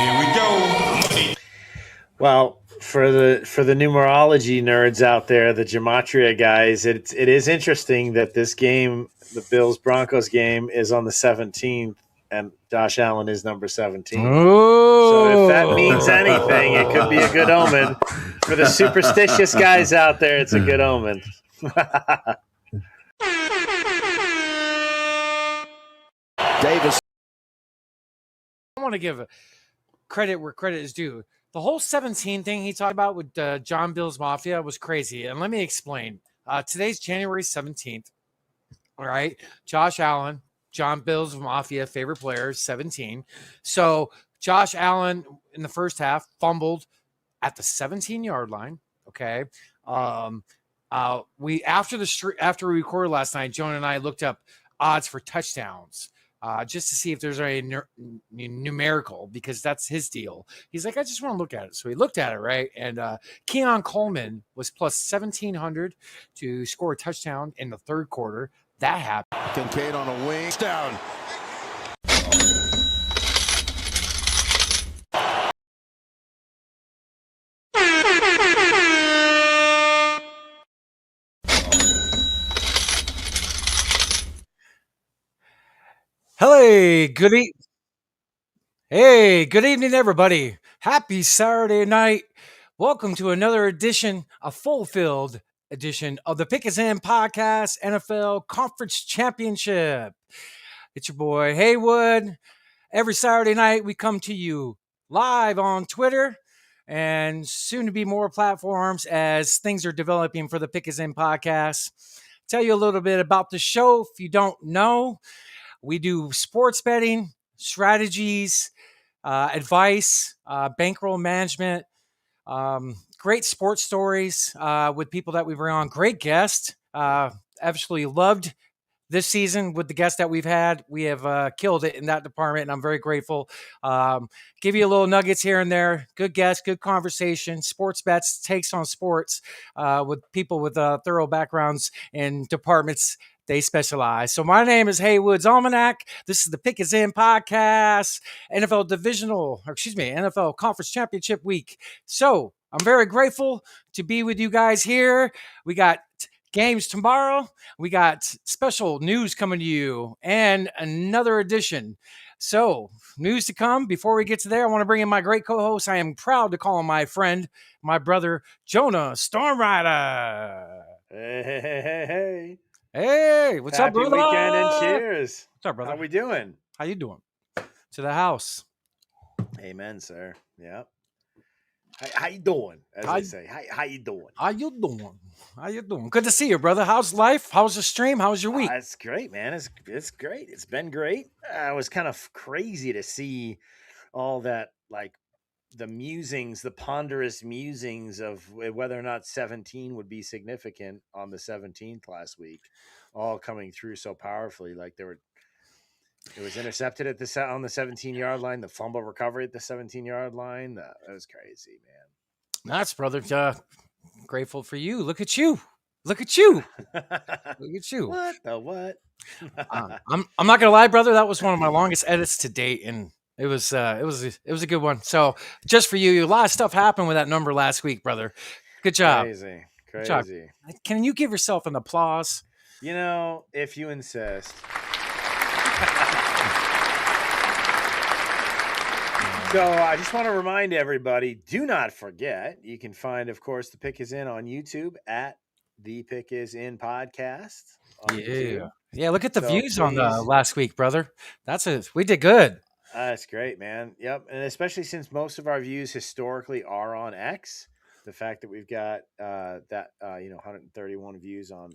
Here we go. Well, for the numerology nerds out there, the gematria guys, it is interesting that this game, the Bills Broncos game, is on the 17th, and Josh Allen is number 17. So if that means anything, it could be a good omen for the superstitious guys out there. It's a good omen. Davis. I want to give credit where credit is due. The whole 17 thing he talked about with John Bills Mafia was crazy. And let me explain. Today's January 17th. All right. Josh Allen, John Bills Mafia, favorite player, 17. So Josh Allen in the first half fumbled at the 17-yard line. Okay. We after we recorded last night, Jonah and I looked up odds for touchdowns. Just to see if there's a numerical, because that's his deal. He's like, I just want to look at it. So he looked at it, right? And Keon Coleman was plus 1,700 to score a touchdown in the third quarter. That happened. Kincaid on a wing. Down. Hey, good evening, everybody. Happy Saturday night. Welcome to another edition, a full-filled edition of the Pick Is In Podcast NFL Conference Championship. It's your boy Haywood. Every Saturday night, we come to you live on Twitter and soon to be more platforms as things are developing for the Pick Is In Podcast. Tell you a little bit about the show if you don't know. We do sports betting, strategies, advice, bankroll management, great sports stories with people that we bring on. Great guests. Absolutely loved this season with the guests that we've had. We have killed it in that department, and I'm very grateful. Give you a little nuggets here and there. Good guests, good conversation, sports bets, takes on sports with people with thorough backgrounds in departments they specialize. So my name is Haywood's Almanac. This is the Pick Is In Podcast, NFL Conference Championship Week. So I'm very grateful to be with you guys here. We got games tomorrow. We got special news coming to you and another edition. So news to come. Before we get to there, I want to bring in my great co-host. I am proud to call him my friend, my brother, Jonah Stormrider. Hey. Hey, what's up, brother? Happy weekend and cheers. What's up, brother? How we doing? How you doing? To the house. Amen, sir. Yeah. How you doing? As I say, how you doing? How you doing? How you doing? Good to see you, brother. How's life? How's the stream? How's your week? It's great, man. It's great. It's been great. It was kind of crazy to see all that, like the musings, the ponderous musings of whether or not 17 would be significant on the 17th last week, all coming through so powerfully. Like it was intercepted on the 17-yard line, the fumble recovery at the 17-yard line. That was crazy, man. Nuts, brother. Grateful for you. Look at you. Look at you. Look at you. What the what? I'm not gonna lie, brother. That was one of my longest edits to date, and it was a good one. So just for you, a lot of stuff happened with that number last week, brother. Good job. Crazy. Good job. Can you give yourself an applause? You know, if you insist. So I just want to remind everybody, do not forget, you can find, of course, The Pick Is In on YouTube at The Pick Is In Podcast. Yeah, look at the views on the last week, brother. We did good. That's great, man. Yep. And especially since most of our views historically are on X, the fact that we've got 131 views on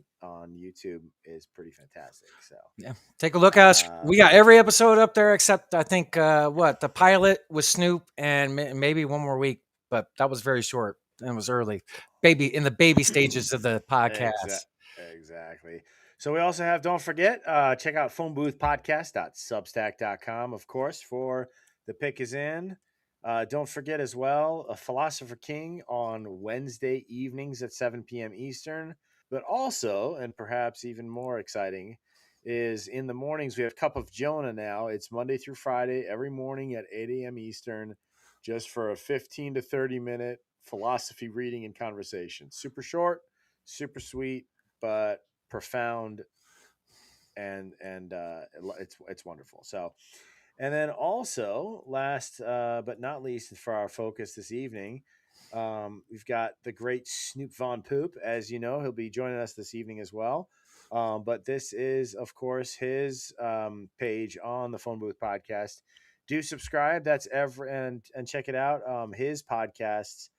YouTube is pretty fantastic. So yeah, take a look at us. We got every episode up there except I think the pilot with Snoop and maybe one more week, but that was very short and it was early, in the baby stages of the podcast. Exactly. So we also have, don't forget, check out phoneboothpodcast.substack.com, of course, for The Pick Is In. Don't forget as well, a Philosopher King on Wednesday evenings at 7 p.m. Eastern. But also, and perhaps even more exciting, is in the mornings we have Cup of Jonah now. It's Monday through Friday, every morning at 8 a.m. Eastern. just for a 15 to 30 minute philosophy reading and conversation. Super short, super sweet, but profound, and it's wonderful. So, and then also last but not least for our focus this evening, we've got the great Snoop Von Poop. As you know, he'll be joining us this evening as well. But this is, of course, his page on the Phone Booth Podcast. Do subscribe. That's and check it out. His podcast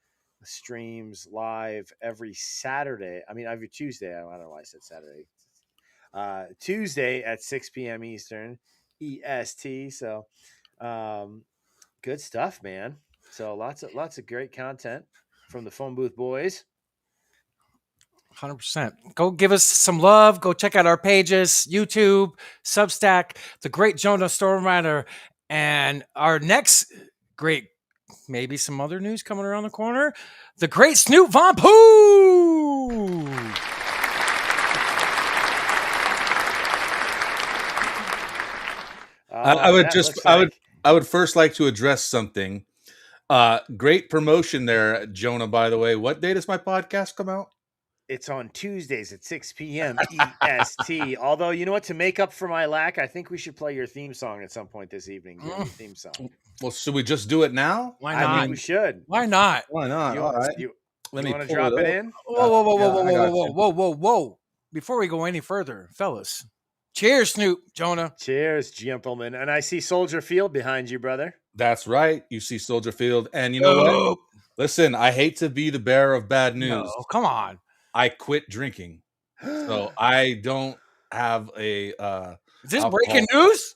streams live every Saturday. I mean, every Tuesday. I don't know why I said Saturday. Tuesday at 6 p.m. Eastern, EST. So, good stuff, man. So lots of great content from the Phone Booth Boys. 100%. Go give us some love. Go check out our pages, YouTube, Substack, the great Jonah Stormrider, and our next great, maybe some other news coming around the corner, the great Snoop Von Pooh. I would first like to address something. Great promotion there, Jonah, by the way. What day does my podcast come out? It's on Tuesdays at 6 p.m. EST. Although, you know what? To make up for my lack, I think we should play your theme song at some point this evening. Your theme song. Well, should we just do it now? Why not? I think we should. Why not? Why not? All right. Let me want to drop it in? Whoa. Before we go any further, fellas, cheers, Snoop, Jonah. Cheers, gentlemen. And I see Soldier Field behind you, brother. That's right. You see Soldier Field. And you know what? Listen, I hate to be the bearer of bad news. No, come on. I quit drinking. So I don't have a Is this breaking news?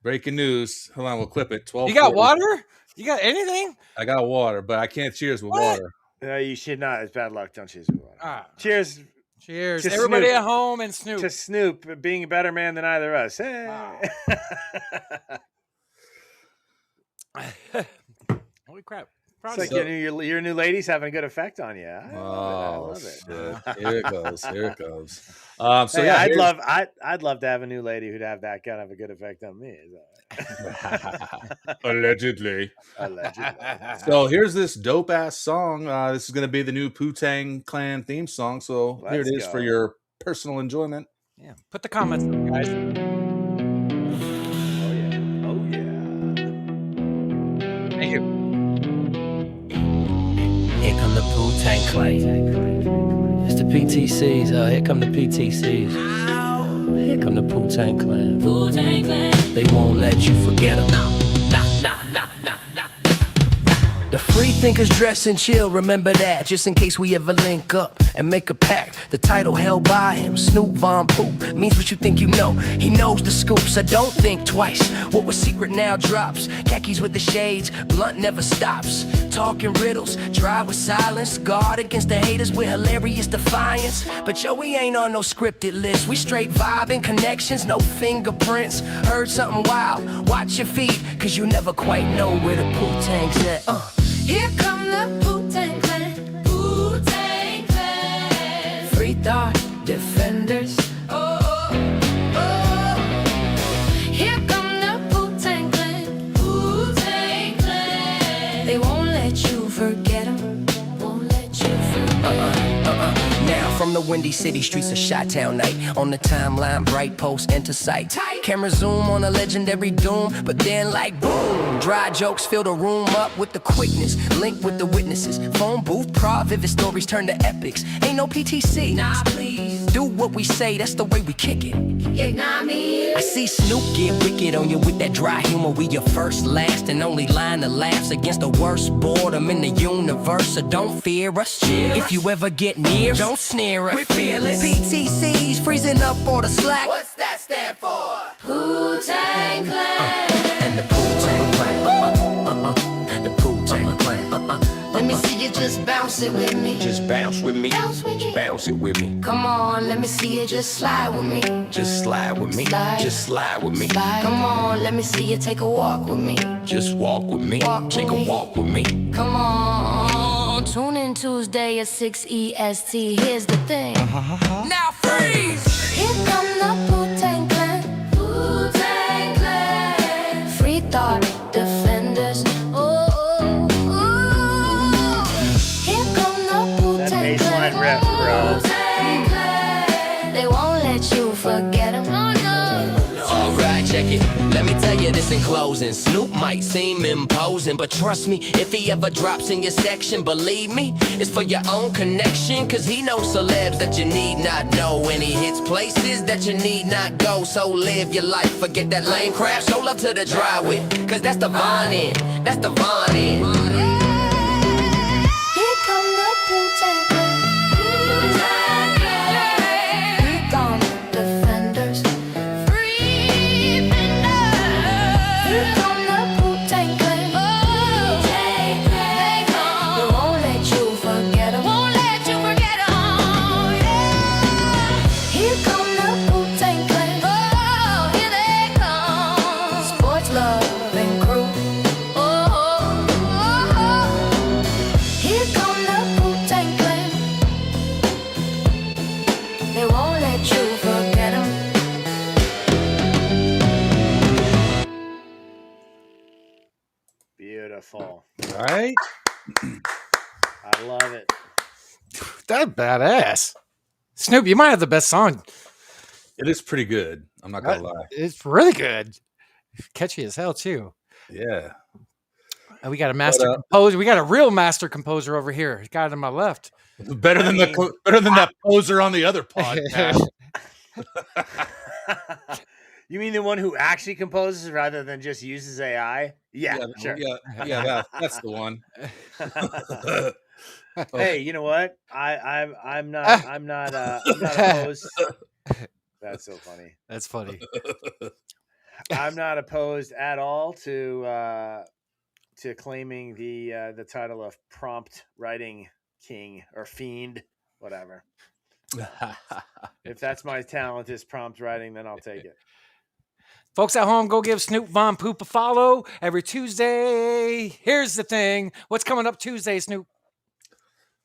Breaking news. Hold on, we'll clip it. 12. You got water? You got anything? I got water, but I can't cheers with water. No, you should not. It's bad luck. Don't cheers with water. Cheers. Cheers. To Everybody Snoop. at home and Snoop. To Snoop being a better man than either of us. Hey. Wow. Holy crap. It's like your new lady's having a good effect on you. I love it. Shit. Here it goes. Here it goes. I'd love to have a new lady who'd have that kind of a good effect on me. Allegedly. So here's this dope ass song. This is going to be the new Wu-Tang Clan theme song. So here it is for your personal enjoyment. Yeah. Put the comments up, guys. Oh yeah. Thank you. Here come the Wu-Tang Clan. It's the PTCs. Here come the PTCs. Here come the Wu-Tang Clan. Wu-Tang Clan. They won't let you forget them. Nah. The free thinkers dress and chill, remember that. Just in case we ever link up and make a pact. The title held by him, Snoop Von Pooh, means what you think you know. He knows the scoop, so don't think twice. What was secret now drops. Khakis with the shades, blunt never stops. Talking riddles, drive with silence. Guard against the haters with hilarious defiance. But yo, we ain't on no scripted list. We straight vibing, connections, no fingerprints. Heard something wild, watch your feet, cause you never quite know where the Wu-Tang's at. Here come the Wu-Tang Clan, Wu-Tang Clan. Free thought defenders. Here come the Wu-Tang Clan, Wu-Tang Clan. They won't let you forget them, won't let you forget. Now from the windy city streets of Chi-Town night, on the timeline, bright posts enter sight. Camera zoom on a legendary doom, but then like boom, dry jokes fill the room up with the quickness. Link with the witnesses, phone booth, vivid stories turn to epics. Ain't no PTC. Nah, please. Do what we say, that's the way we kick it. Yeah, nah, me. I see Snoop get wicked on you with that dry humor. We your first, last, and only line of laughs against the worst boredom in the universe. So don't fear us. If you ever get near, don't sneer us. We're fearless. PTCs freezing up all the slack. What's that stand for? Wu-Tang Clan. And the Wu-Tang Clan. The Wu-Tang Clan. Let me see you just bounce it with me. Just bounce with me. Bounce with me. Bounce it with me. Come on, let me see you just slide with me. Just slide with me. Slide. Just slide with me. Slide. Come on, let me see you take a walk with me. Just walk with me. Take a walk with me. Come on. Tune in Tuesday at 6 EST. Here's the thing. Now freeze! Here come the Wu-Tang Clan. Wu-Tang Clan. Free thought defenders. Oh. They won't let you forget them. Oh, no. Alright, check it. Let me tell you this in closing. Snoop might seem imposing, but trust me, if he ever drops in your section, believe me, it's for your own connection. Cause he knows celebs that you need not know, and he hits places that you need not go. So live your life, forget that lame crap. Show love to the dry wit, cause that's the Von end. That's the Von end. Here come the Wu-Tang Clan. Here come defenders. Free benders. Here come the Wu-Tang Clan. They come. They won't let you forget 'em. Won't let you forget 'em. Yeah. Here come the Wu-Tang Clan. Oh, here they come. Sports loving crew. Here come the Wu-Tang Clan. They won't let you forget 'em. Beautiful. Right? I love it. That badass. Snoop, you might have the best song. It is pretty good. I'm not gonna lie. It's really good. Catchy as hell too. Yeah. And we got a master composer. We got a real master composer over here. Guy to my left. Better than that poser on the other podcast. You mean the one who actually composes rather than just uses AI? Yeah, sure. That's the one. Hey, you know what? I'm not opposed. That's so funny. That's funny. I'm not opposed at all to claiming the title of prompt writing king or fiend, whatever. If that's my talent is prompt writing, then I'll take it. Folks at home, go give Snoop Von Poop a follow every Tuesday. Here's the thing. What's coming up Tuesday, Snoop?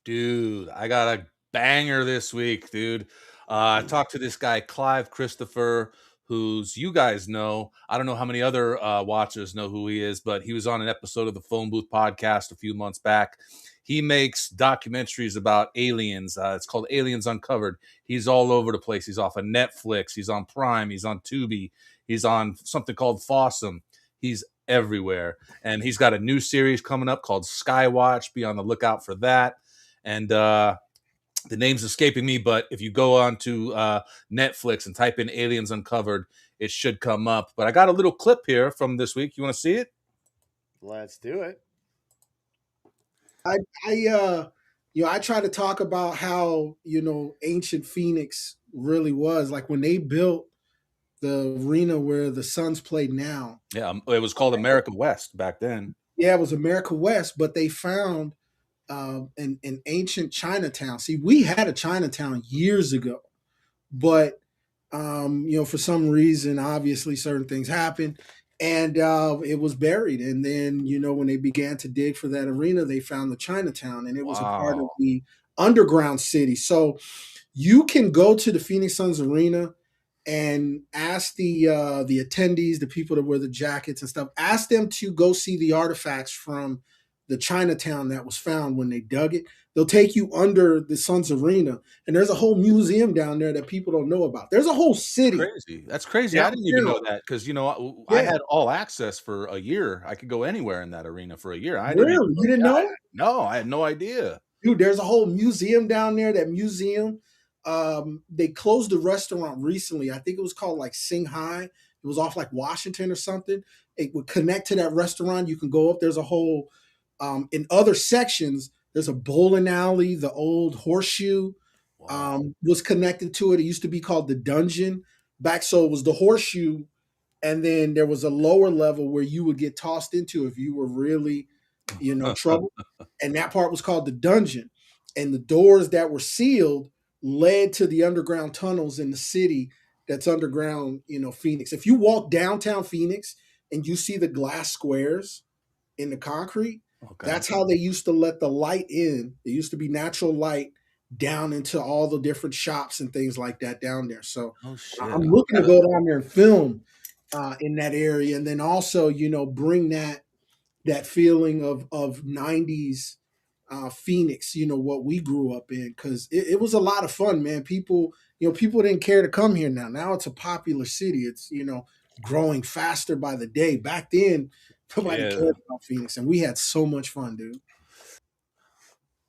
Dude, I got a banger this week, dude. I talked to this guy, Clive Christopher, who's you guys know. I don't know how many other watchers know who he is, but he was on an episode of the Phone Booth podcast a few months back. He makes documentaries about aliens. It's called Aliens Uncovered. He's all over the place. He's off of Netflix. He's on Prime. He's on Tubi. He's on something called Fossum. He's everywhere. And he's got a new series coming up called Skywatch. Be on the lookout for that. And the name's escaping me, but if you go on to Netflix and type in Aliens Uncovered, it should come up. But I got a little clip here from this week. You want to see it? Let's do it. I try to talk about how, ancient Phoenix really was. Like when they built the arena where the Suns played now. Yeah, it was called America West back then. Yeah, it was America West, but they found an ancient Chinatown. See, we had a Chinatown years ago, but for some reason, obviously certain things happened, and it was buried. And then, when they began to dig for that arena, they found the Chinatown, and it was a part of the underground city. So you can go to the Phoenix Suns arena and ask the attendees, the people that wear the jackets and stuff, ask them to go see the artifacts from the Chinatown that was found when they dug it. They'll take you under the Suns arena, and there's a whole museum down there that people don't know about. There's a whole city. That's crazy. I didn't even know that because, I had all access for a year. I could go anywhere in that arena for a year. You didn't know? No, I had no idea. Dude, there's a whole museum down there. That museum, they closed the restaurant recently. I think it was called like Sing Hai. It was off like Washington or something. It would connect to that restaurant. You can go up. There's a whole, in other sections, there's a bowling alley. The old Horseshoe was connected to it. It used to be called the Dungeon back. So it was the Horseshoe. And then there was a lower level where you would get tossed into if you were really, trouble. And that part was called the Dungeon. And the doors that were sealed led to the underground tunnels in the city that's underground, Phoenix. If you walk downtown Phoenix and you see the glass squares in the concrete, that's how they used to let the light in. There used to be natural light down into all the different shops and things like that down there. So I'm looking to go down there and film in that area. And then also, bring that feeling of 90s Phoenix, what we grew up in, because it was a lot of fun, man. People didn't care to come here now. Now it's a popular city. It's, growing faster by the day. Back then, nobody Yeah. cared about Phoenix, and we had so much fun, dude.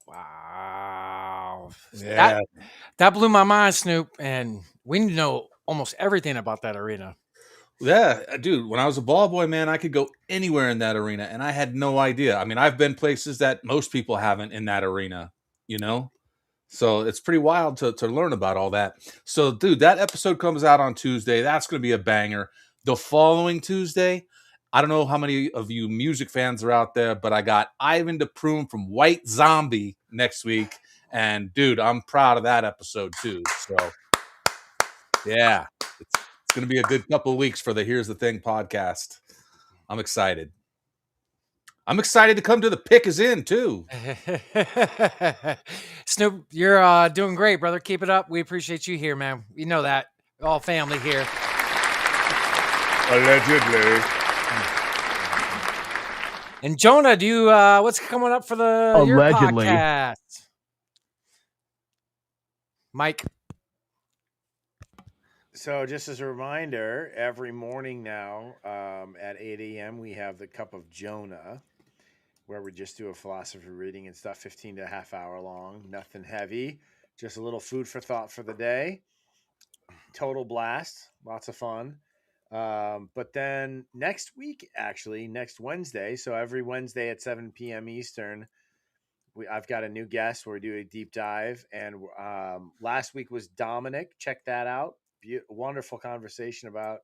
Wow. Yeah. That blew my mind, Snoop. And we know almost everything about that arena. Yeah, dude, when I was a ball boy, man, I could go anywhere in that arena and I had no idea. I mean, I've been places that most people haven't in that arena, you know? So it's pretty wild to learn about all that. So, dude, that episode comes out on Tuesday. That's going to be a banger. The following Tuesday, I don't know how many of you music fans are out there, but I got Ivan DePrume from White Zombie next week. And, dude, I'm proud of that episode, too. So, yeah, it's going to be a good couple of weeks for the Here's the Thing podcast. I'm excited. I'm excited to come to the Pick Is In, too. Snoop, you're doing great, brother. Keep it up. We appreciate you here, man. You know that. All family here. Allegedly. And Jonah, do you what's coming up for your Allegedly. podcast? Mike. So just as a reminder, every morning now at 8 a.m. we have the Cup of Jonah, where we just do a philosophy reading and stuff, 15 to a half hour long, nothing heavy, just a little food for thought for the day. Total blast, lots of fun. But then next week, actually, next Wednesday, so every Wednesday at 7 p.m. Eastern, I've got a new guest where we do a deep dive. And last week was Dominic. Check that out. Wonderful conversation about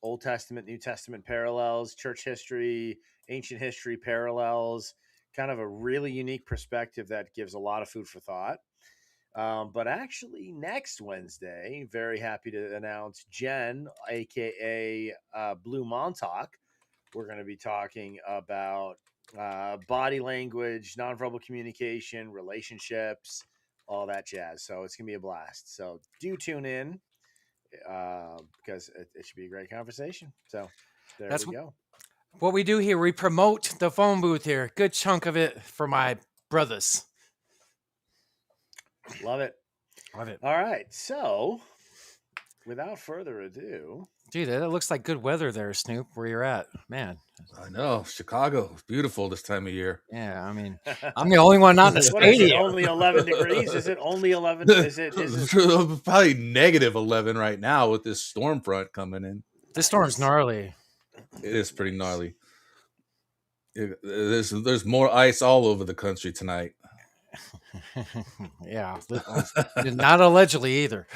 Old Testament, New Testament parallels, church history, ancient history parallels, kind of a really unique perspective that gives a lot of food for thought. But actually next Wednesday, very happy to announce Jen, aka Blue Montauk. We're going to be talking about body language, nonverbal communication, relationships, all that jazz. So it's going to be a blast. So do tune in because it should be a great conversation. So there we go. What we do here, we promote the phone booth here. Good chunk of it for my brothers. Love it. Love it. All right. So without further ado. Dude, that looks like good weather there, Snoop, where you're at. Man. I know. Chicago is beautiful this time of year. Yeah, I mean, I'm the only one not in the What is it, stadium. only 11 degrees? Is it only 11? Is it Probably negative 11 right now with this storm front coming in. This storm's gnarly. It is pretty gnarly. There's more ice all over the country tonight. Yeah, not allegedly either.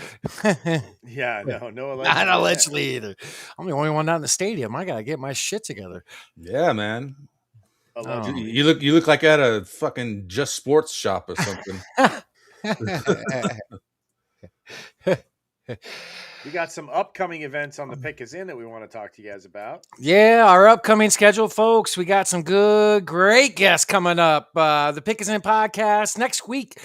Yeah, no allegedly. Not allegedly either. I'm the only one not in the stadium. I gotta get my shit together. Yeah, man. Allegedly. You look like at a fucking Just Sports shop or something. We got some upcoming events on the Pick Is In that we want to talk to you guys about. Yeah, our upcoming schedule, folks. We got some great guests coming up. The Pick Is In podcast next week.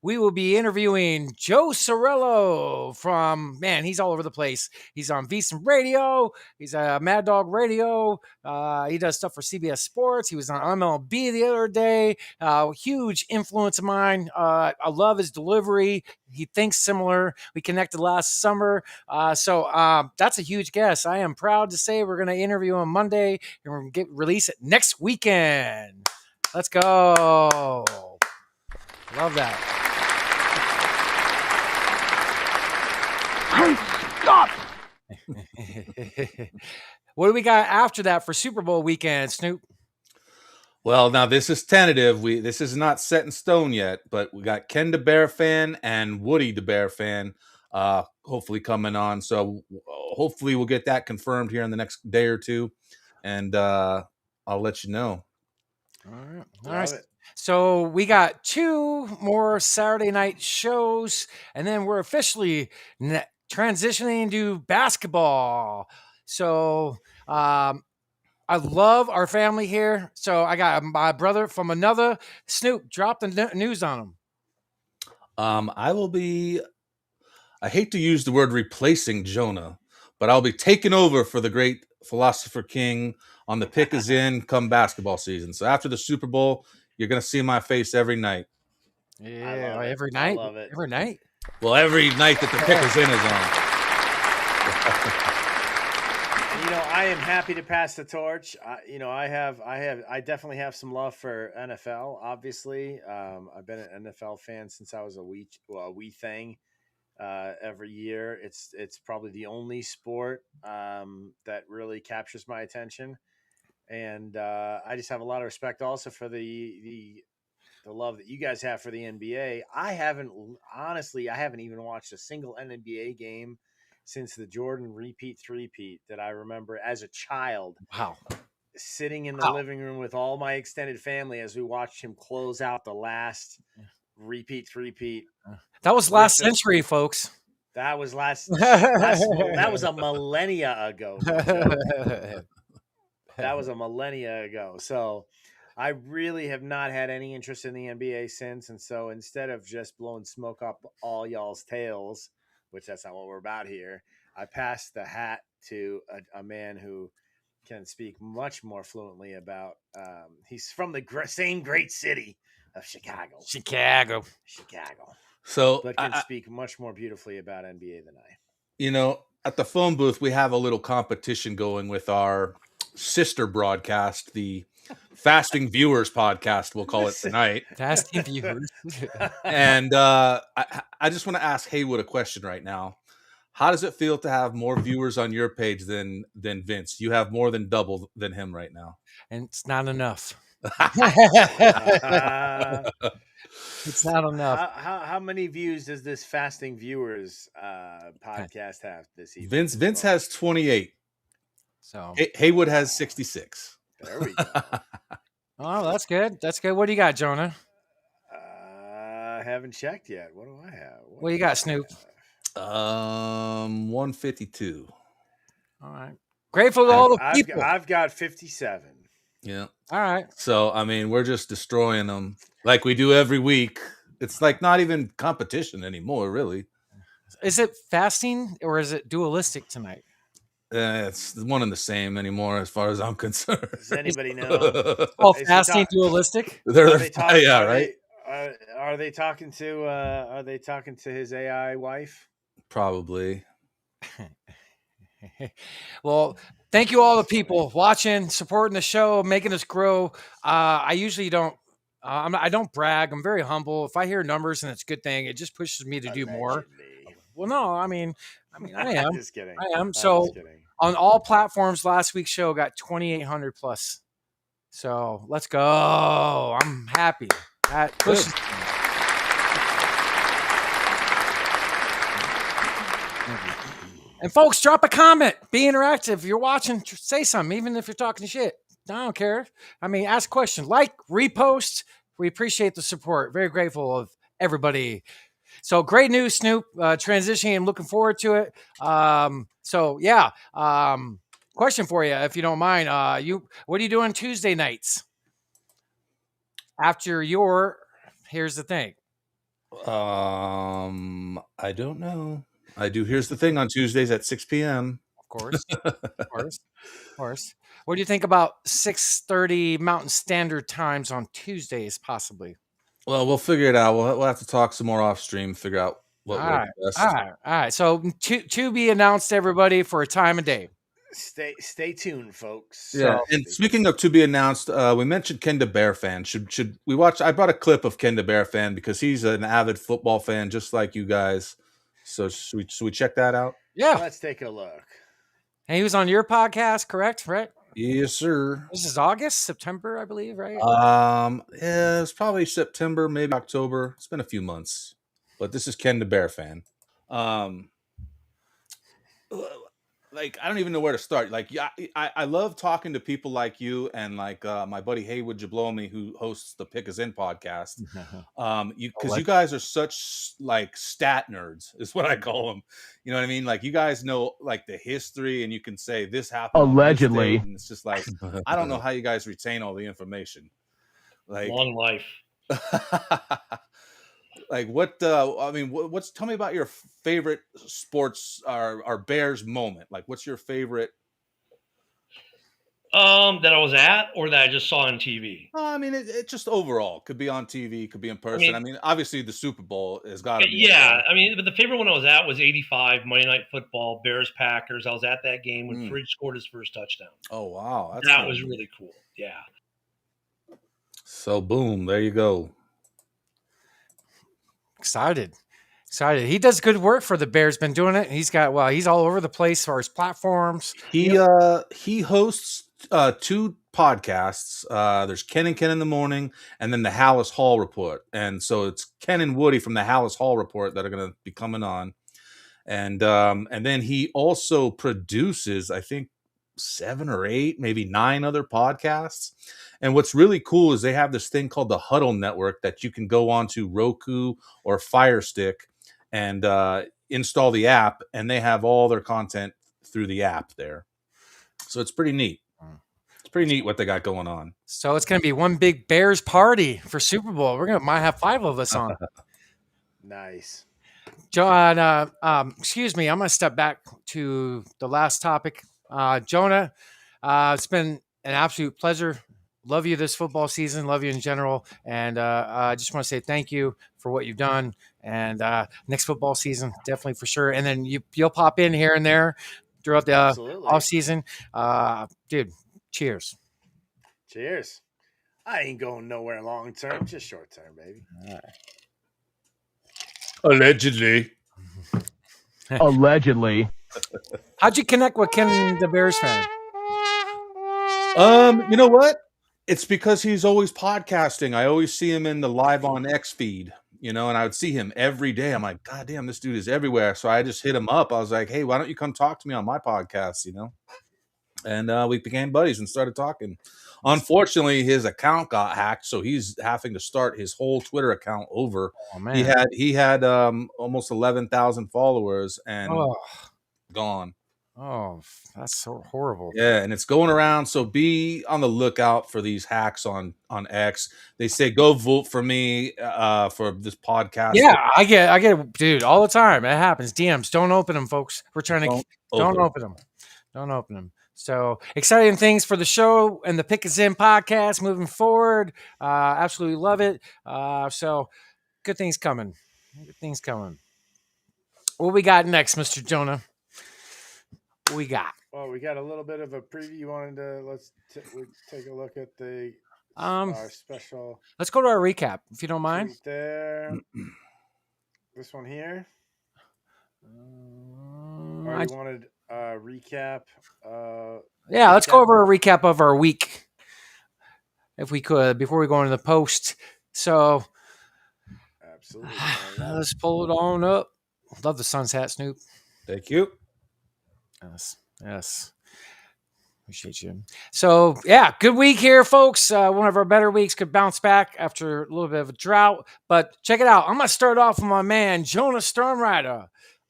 We will be interviewing Joe Sorello from, man, he's all over the place. He's on VSiN Radio. He's a Mad Dog Radio. He does stuff for CBS Sports. He was on MLB the other day. Huge influence of mine. I love his delivery. He thinks similar. We connected last summer. So that's a huge guest. I am proud to say we're going to interview him Monday and we're going to release it next weekend. Let's go. Love that. Stop! What do we got after that for Super Bowl weekend, Snoop? Well, now this is tentative. This is not set in stone yet, but we got Ken the Bear fan and Woody the Bear fan hopefully coming on. So hopefully we'll get that confirmed here in the next day or two, and I'll let you know. All right. So we got 2 more Saturday night shows, and then we're officially transitioning to basketball. So I love our family here. So I got my brother from another. Snoop, drop the news on him. I hate to use the word replacing Jonah, but I'll be taking over for the great Philosopher King on the Pick Is In come basketball season. So after the Super Bowl, You're gonna see my face every night. Yeah, love it. every I night. love it. Every night. Well, every night that the Pickers In is on. I am happy to pass the torch. I definitely have some love for NFL. Obviously, I've been an NFL fan since I was a wee thing. Every year, it's probably the only sport that really captures my attention, and I just have a lot of respect also for the love that you guys have for the NBA. I haven't even watched a single NBA game since the Jordan repeat three-peat that I remember as a child, Wow. sitting in the living room with all my extended family as we watched him close out the last repeat three-peat. That was last century, folks. That was that was a millennia ago. That was a millennia ago. So I really have not had any interest in the NBA since. And so instead of just blowing smoke up all y'all's tails, which that's not what we're about here, I passed the hat to a man who can speak much more fluently about. He's from the same great city of Chicago. Chicago. So But can speak much more beautifully about NBA than I. At the phone booth, we have a little competition going with our sister broadcast, the Fasting Viewers podcast, we'll call it tonight. Fasting Viewers. And I just want to ask Haywood a question right now. How does it feel to have more viewers on your page than Vince? You have more than double than him right now. And it's not enough. It's not enough. How many views does this Fasting Viewers podcast have this evening? Vince has 28. So Haywood has 66. There we go. Oh, that's good. That's good. What do you got, Jonah? I haven't checked yet. What do I have? What do you got, Snoop? 152. All right. Grateful to all the people. I've got 57. Yeah. All right. So, we're just destroying them like we do every week. It's like not even competition anymore, really. Is it fasting or is it dualistic tonight? It's one and the same anymore, as far as I'm concerned. Does anybody know? Oh, fasting, dualistic. Right. Are they talking to his AI wife? Probably. Well, thank you all the people watching, supporting the show, making us grow. I usually don't. I don't brag. I'm very humble. If I hear numbers and it's a good thing, it just pushes me to do more. Well, no, I am. Just kidding. I am. So on all platforms, last week's show got 2,800 plus. So let's go. I'm happy. That pushes. And folks, drop a comment. Be interactive. If you're watching, say something, even if you're talking shit. I don't care. Ask questions. Like, repost. We appreciate the support. Very grateful of everybody. So great news, Snoop. Transitioning. I'm looking forward to it. Question for you, if you don't mind. What are you doing Tuesday nights? After here's the thing. I don't know. I do. Here's the thing on Tuesdays at 6 p.m. Of course. What do you think about 6:30 Mountain Standard Times on Tuesdays, possibly? Well, we'll figure it out. We'll have to talk some more off stream, figure out what works best. All right. So to be announced, everybody, for a time of day. Stay tuned, folks. Yeah. And speaking of to be announced, we mentioned Ken the Bear fan. Should we watch? I brought a clip of Ken the Bear fan because he's an avid football fan, just like you guys. So should we check that out? Yeah. Let's take a look. And he was on your podcast, correct? Right? Yes, sir. This is September, I believe, right? Yeah, it's probably September, maybe October. It's been a few months, but this is Ken the Bear fan. I don't even know where to start. I love talking to people like you and my buddy Haywood Jablomi, who hosts the Pick Us In podcast. Because you guys are such stat nerds, is what I call them. You know what I mean? You guys know the history, and you can say this happened allegedly, and it's just I don't know how you guys retain all the information. Long life. Tell me about your favorite sports or Bears moment. What's your favorite That I was at or that I just saw on TV? I mean, it just overall could be on TV, could be in person. I mean mean, obviously the Super Bowl has got to be up yeah, there. I mean, but the favorite one I was at was 85 Monday Night Football, Bears-Packers. I was at that game when Fridge scored his first touchdown. Oh, wow. That's That cool. was really cool. Yeah. So, boom, there you go. Excited. He does good work for the Bears. Been doing it. He's all over the place for his platforms. He hosts 2 podcasts. There's Ken and Ken in the morning, and then the Hallis Hall Report. And so it's Ken and Woody from the Hallis Hall Report that are going to be coming on. And then he also produces, I think, 7 or 8, maybe 9 other podcasts. And what's really cool is they have this thing called the Huddle Network that you can go on to Roku or Fire Stick and install the app, and they have all their content through the app there. So it's pretty neat. It's pretty neat what they got going on. So it's going to be one big Bears party for Super Bowl. Might have 5 of us on. Nice. John, excuse me. I'm going to step back to the last topic. Jonah, it's been an absolute pleasure. Love you this football season. Love you in general. And I just want to say thank you for what you've done. And next football season, definitely for sure. And then you'll pop in here and there throughout the off season. Dude, cheers. Cheers. I ain't going nowhere long term, just short term, baby. All right. Allegedly. Allegedly. How'd you connect with Ken, the Bears fan? You know what? It's because he's always podcasting. I always see him in the Live on X feed, and I would see him every day. I'm like, God damn, this dude is everywhere. So I just hit him up. I was like, hey, why don't you come talk to me on my podcast, And we became buddies and started talking. Unfortunately, his account got hacked, so he's having to start his whole Twitter account over. Oh, man. He had almost 11,000 followers and gone. Oh, that's so horrible. Yeah, and it's going around. So be on the lookout for these hacks on X. They say go vote for me for this podcast. Yeah, I get it, dude, all the time. It happens. DMs, don't open them, folks. We're trying to don't open them. Don't open them. So exciting things for the show and the Pick Is In podcast moving forward. Absolutely love it. So good things coming. Good things coming. What we got next, Mr. Jonah? What we got? Well, we got a little bit of a preview. You wanted to let's take a look at the our special. Let's go to our recap, if you don't mind. Right there. This one here. I wanted a recap. Yeah, let's go over a recap of our week, if we could, before we go into the post. So, absolutely. Let's pull it on up. Love the sun's hat, Snoop. Thank you. Yes. Appreciate you. So, yeah, good week here, folks. One of our better weeks. Could bounce back after a little bit of a drought. But check it out. I'm going to start off with my man, Jonah Stormrider.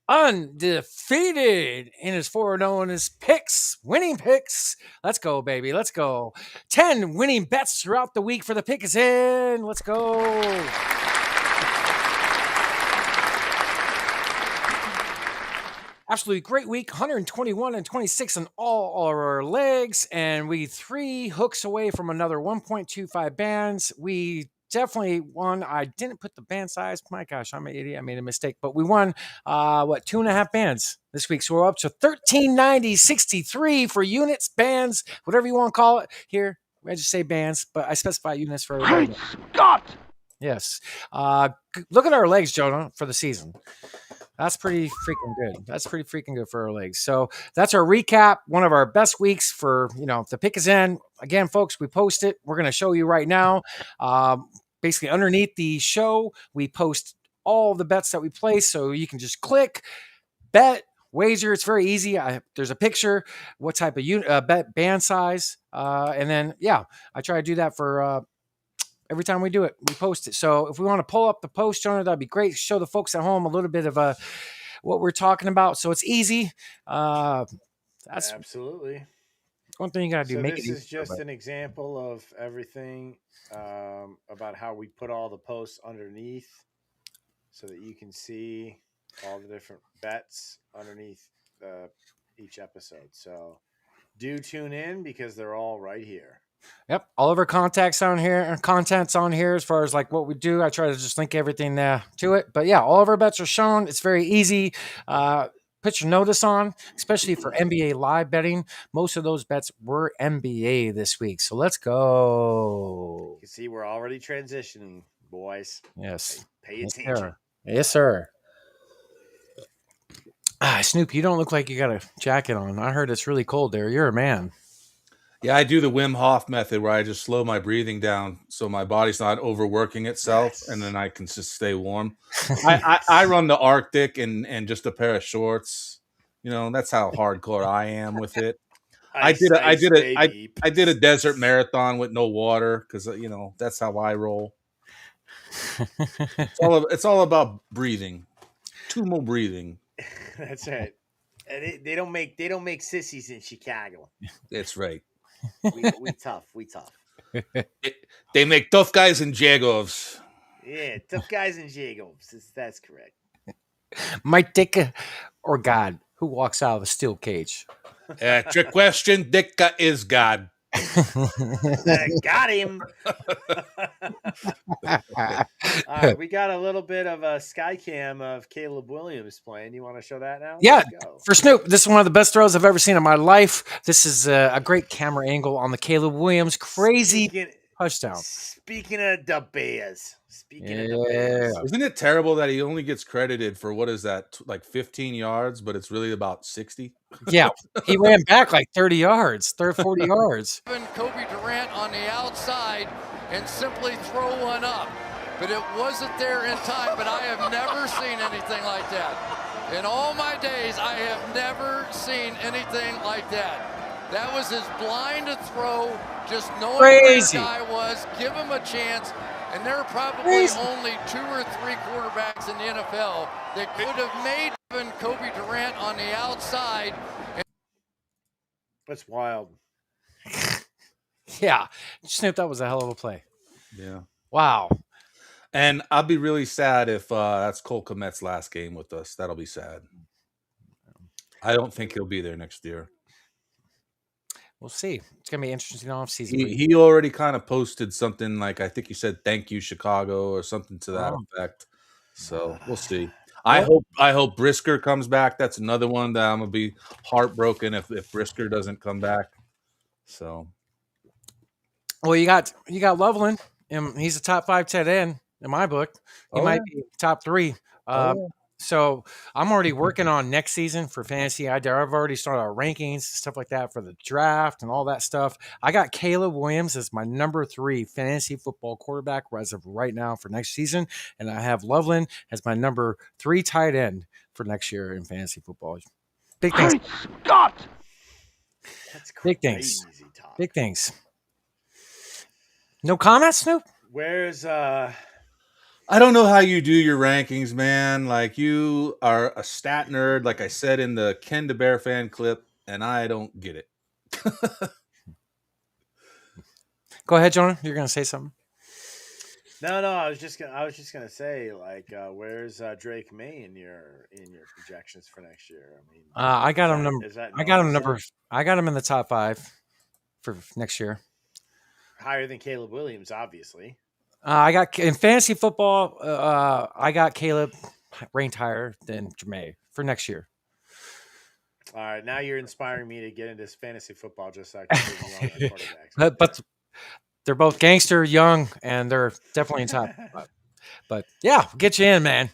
Undefeated in his 4-0 in his picks, winning picks. Let's go, baby. Let's go. 10 winning bets throughout the week for the Pick Is In. Let's go. Absolutely great week. 121 and 26 on all our legs. And we 3 hooks away from another 1.25 bands. We definitely won. I didn't put the band size. My gosh, I'm an idiot. I made a mistake. But we won, 2.5 bands this week. So we're up to 1390.63 for units, bands, whatever you want to call it. Here, I just say bands, but I specify units for everybody. Scott! Yes. Look at our legs, Jonah, for the season. That's pretty freaking good. That's pretty freaking good for our legs. So that's our recap. One of our best weeks for, the Pick Is In. Again, folks, we post it. We're going to show you right now. Basically, underneath the show, we post all the bets that we place. So you can just click, bet, wager. It's very easy. There's a picture, what type of bet, band size. And then, I try to do that for every time we do it, we post it. So if we want to pull up the post, Jonah, that'd be great. Show the folks at home a little bit of what we're talking about. So it's easy. That's absolutely one thing you got to do. So make this it is just an example of everything about how we put all the posts underneath so that you can see all the different bets underneath each episode. So Do tune in because they're all right here. Yep, all of our content's on here as far as like what we do. I try to just link everything to it. But yeah, all of our bets are shown. It's very easy. Put your notice on, especially for NBA live betting. Most of those bets were NBA this week. So let's go. You can see we're already transitioning, boys. Yes. Pay Yes, attention. sir. Yes, sir. Snoop, you don't look like you got a jacket on. I heard it's really cold there. You're a man. Yeah, I do the Wim Hof method where I just slow my breathing down so my body's not overworking itself, and then I can just stay warm. I run the Arctic and just a pair of shorts. You know, that's how hardcore I am with it. I did a desert marathon with no water because you know that's how I roll. It's all about breathing. Tumo breathing. That's right. And they don't make sissies in Chicago. That's right. We tough. We tough. They make tough guys in Jagovs. Yeah, tough guys in Jacobs. That's correct. Mike Ditka or God, who walks out of a steel cage? Trick question. Ditka is God. Got him. All right, we got a little bit of a sky cam of Caleb Williams playing. You want to show that now? Yeah, Let's go. for Snoop, this is one of the best throws I've ever seen in my life. This is a great camera angle on the Caleb Williams crazy touchdown. Speaking of the Bears. Isn't it terrible that he only gets credited for what is that, like 15 yards, but it's really about 60? Yeah, he ran back like 30 yards, 40 yards. Kobe Durant on the outside and simply throw one up. But it wasn't there in time, but I have never seen anything like that. In all my days, I have never seen anything like that. That was as blind a throw, just knowing where the guy was, give him a chance. And there are probably only 2 or 3 quarterbacks in the NFL that could have made Kobe Durant on the outside. That's wild. Yeah. Snoop, that was a hell of a play. Yeah. Wow. And I'll be really sad if that's Cole Kmet's last game with us. That'll be sad. I don't think he'll be there next year. We'll see. It's going to be interesting offseason. He already kind of posted something like, I think he said, "Thank you, Chicago," or something to that effect. So we'll see. I hope Brisker comes back. That's another one that I'm going to be heartbroken if Brisker doesn't come back. So. Well, you got Loveland. He's a top 5 tight end in my book. He might be top 3. So I'm already working on next season for fantasy. I've already started our rankings, stuff like that for the draft and all that stuff. I got Caleb Williams as my number 3 fantasy football quarterback as of right now for next season. And I have Loveland as my number 3 tight end for next year in fantasy football. Big things. Scott! That's big things. Big things. No comments, Snoop? Where's I don't know how you do your rankings, man. Like, you are a stat nerd, like I said in the Ken the Bear fan clip, and I don't get it. Go ahead, Jonah. You're going to say something. No. I was just gonna say, like, where's Drake May in your projections for next year? I mean, I got him in the top 5 for next year. Higher than Caleb Williams, obviously. I got in fantasy football. I got Caleb ranked higher than Jermaine for next year. All right, now you're inspiring me to get into fantasy football just so I can prove you wrong on quarterbacks. But they're both gangster, young, and they're definitely in top. But yeah, get you in, man.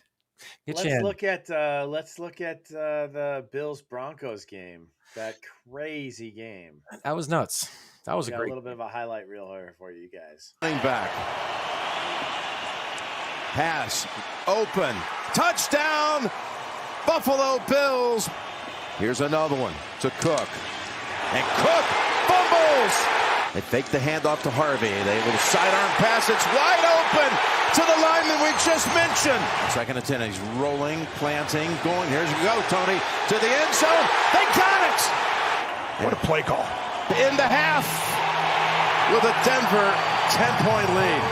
Let's look at the Bills Broncos game. That crazy game. That was nuts. That was a little bit of a highlight reel here for you guys. Running back. Pass. Open. Touchdown. Buffalo Bills. Here's another one to Cook. And Cook fumbles. They fake the handoff to Harvey. They will sidearm pass. It's wide open to the lineman we just mentioned. 2nd and 10. He's rolling, planting, going. Here's you go, Tony. To the end zone. They got it. What a play call. In the half with a Denver 10-point lead.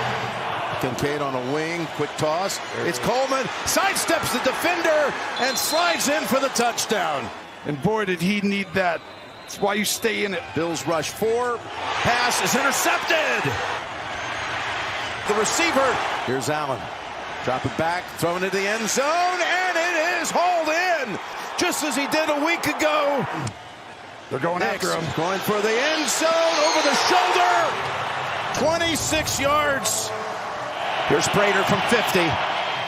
Kincaid on a wing, quick toss. It's Coleman, sidesteps the defender and slides in for the touchdown. And boy, did he need that That's why you stay in it. Bills rush 4. Pass is intercepted. The receiver. Here's Allen. Drop it back, throwing it to the end zone, and it is hauled in, just as he did a week ago. They're going after him. Going for the end zone, over the shoulder. 26 yards. Here's Prater from 50.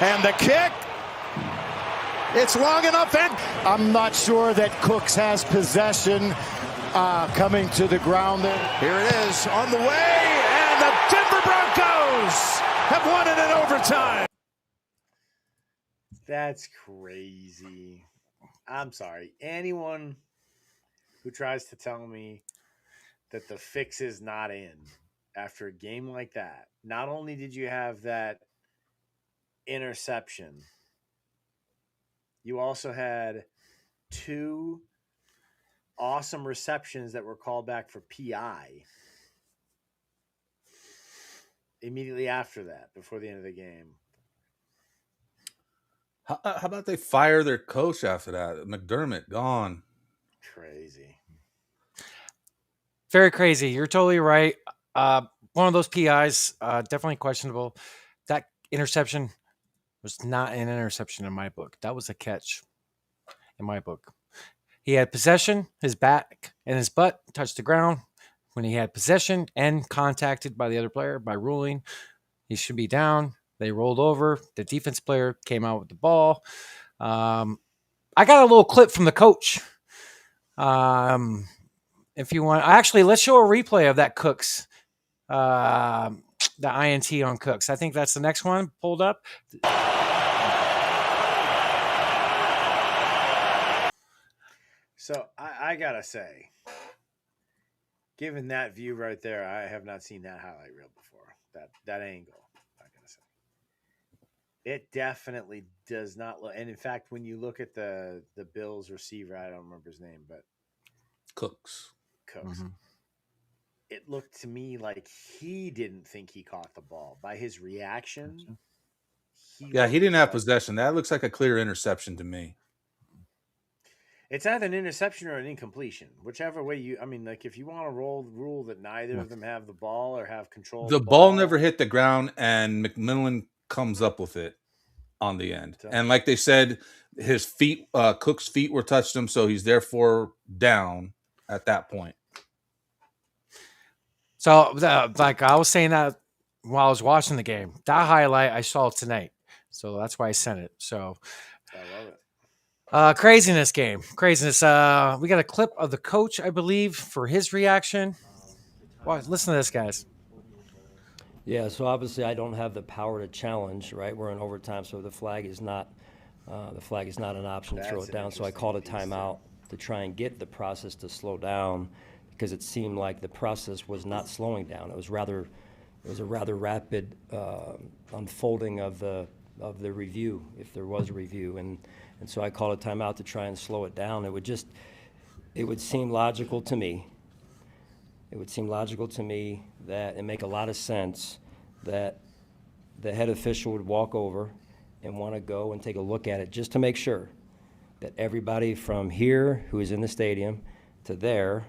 And the kick. It's long enough, and I'm not sure that Cooks has possession coming to the ground there. Here it is on the way, and the Denver Broncos have won it in overtime. That's crazy. I'm sorry. Anyone who tries to tell me that the fix is not in after a game like that, not only did you have that interception, you also had 2 awesome receptions that were called back for PI immediately after that, before the end of the game. How about they fire their coach after that? McDermott gone. Crazy. Very crazy. You're totally right. One of those PIs, definitely questionable. That interception was not an interception in my book. That was a catch in my book. He had possession, his back and his butt touched the ground. When he had possession and contacted by the other player by ruling, he should be down. They rolled over. The defense player came out with the ball. I got a little clip from the coach. If you want, actually, let's show a replay of that Cooks, the INT on Cooks. I think that's the next one pulled up. So I gotta say, given that view right there, I have not seen that highlight reel before. That angle, I gotta say, it definitely does not look. And in fact, when you look at the Bills receiver, I don't remember his name, but Cooks. Mm-hmm. It looked to me like he didn't think he caught the ball by his reaction. He didn't have possession. That looks like a clear interception to me. It's either an interception or an incompletion, whichever way you. I mean, like if you want to rule that neither of them have the ball or have control. The ball never hit the ground, and McMillan comes up with it on the end. And like they said, his feet, Cook's feet were touched him, so he's therefore down at that point. So, like I was saying that while I was watching the game, that highlight I saw tonight, so that's why I sent it. So, I love it. Craziness game. Craziness. We got a clip of the coach, I believe, for his reaction. Well, listen to this, guys. Yeah, so obviously I don't have the power to challenge, right? We're in overtime, so the flag is not an option to throw it down. So I called a timeout to try and get the process to slow down, because it seemed like the process was not slowing down. It was a rather rapid unfolding of the review, if there was a review, and so I called a timeout to try and slow it down. It would seem logical to me. It would seem logical to me that it make a lot of sense that the head official would walk over and want to go and take a look at it just to make sure that everybody from here who is in the stadium to there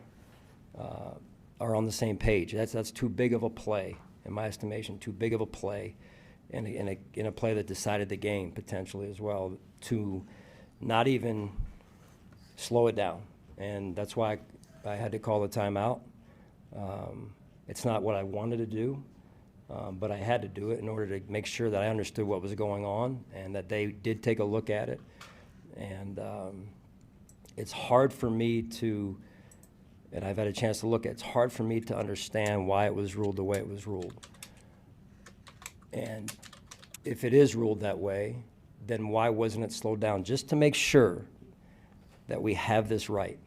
are on the same page. That's too big of a play, in my estimation, too big of a play, in a play that decided the game potentially as well, to not even slow it down. And that's why I had to call a timeout. It's not what I wanted to do, but I had to do it in order to make sure that I understood what was going on and that they did take a look at it. And it's hard for me to, and I've had a chance to look at, it's hard for me to understand why it was ruled the way it was ruled. And if it is ruled that way, then why wasn't it slowed down? Just to make sure that we have this right.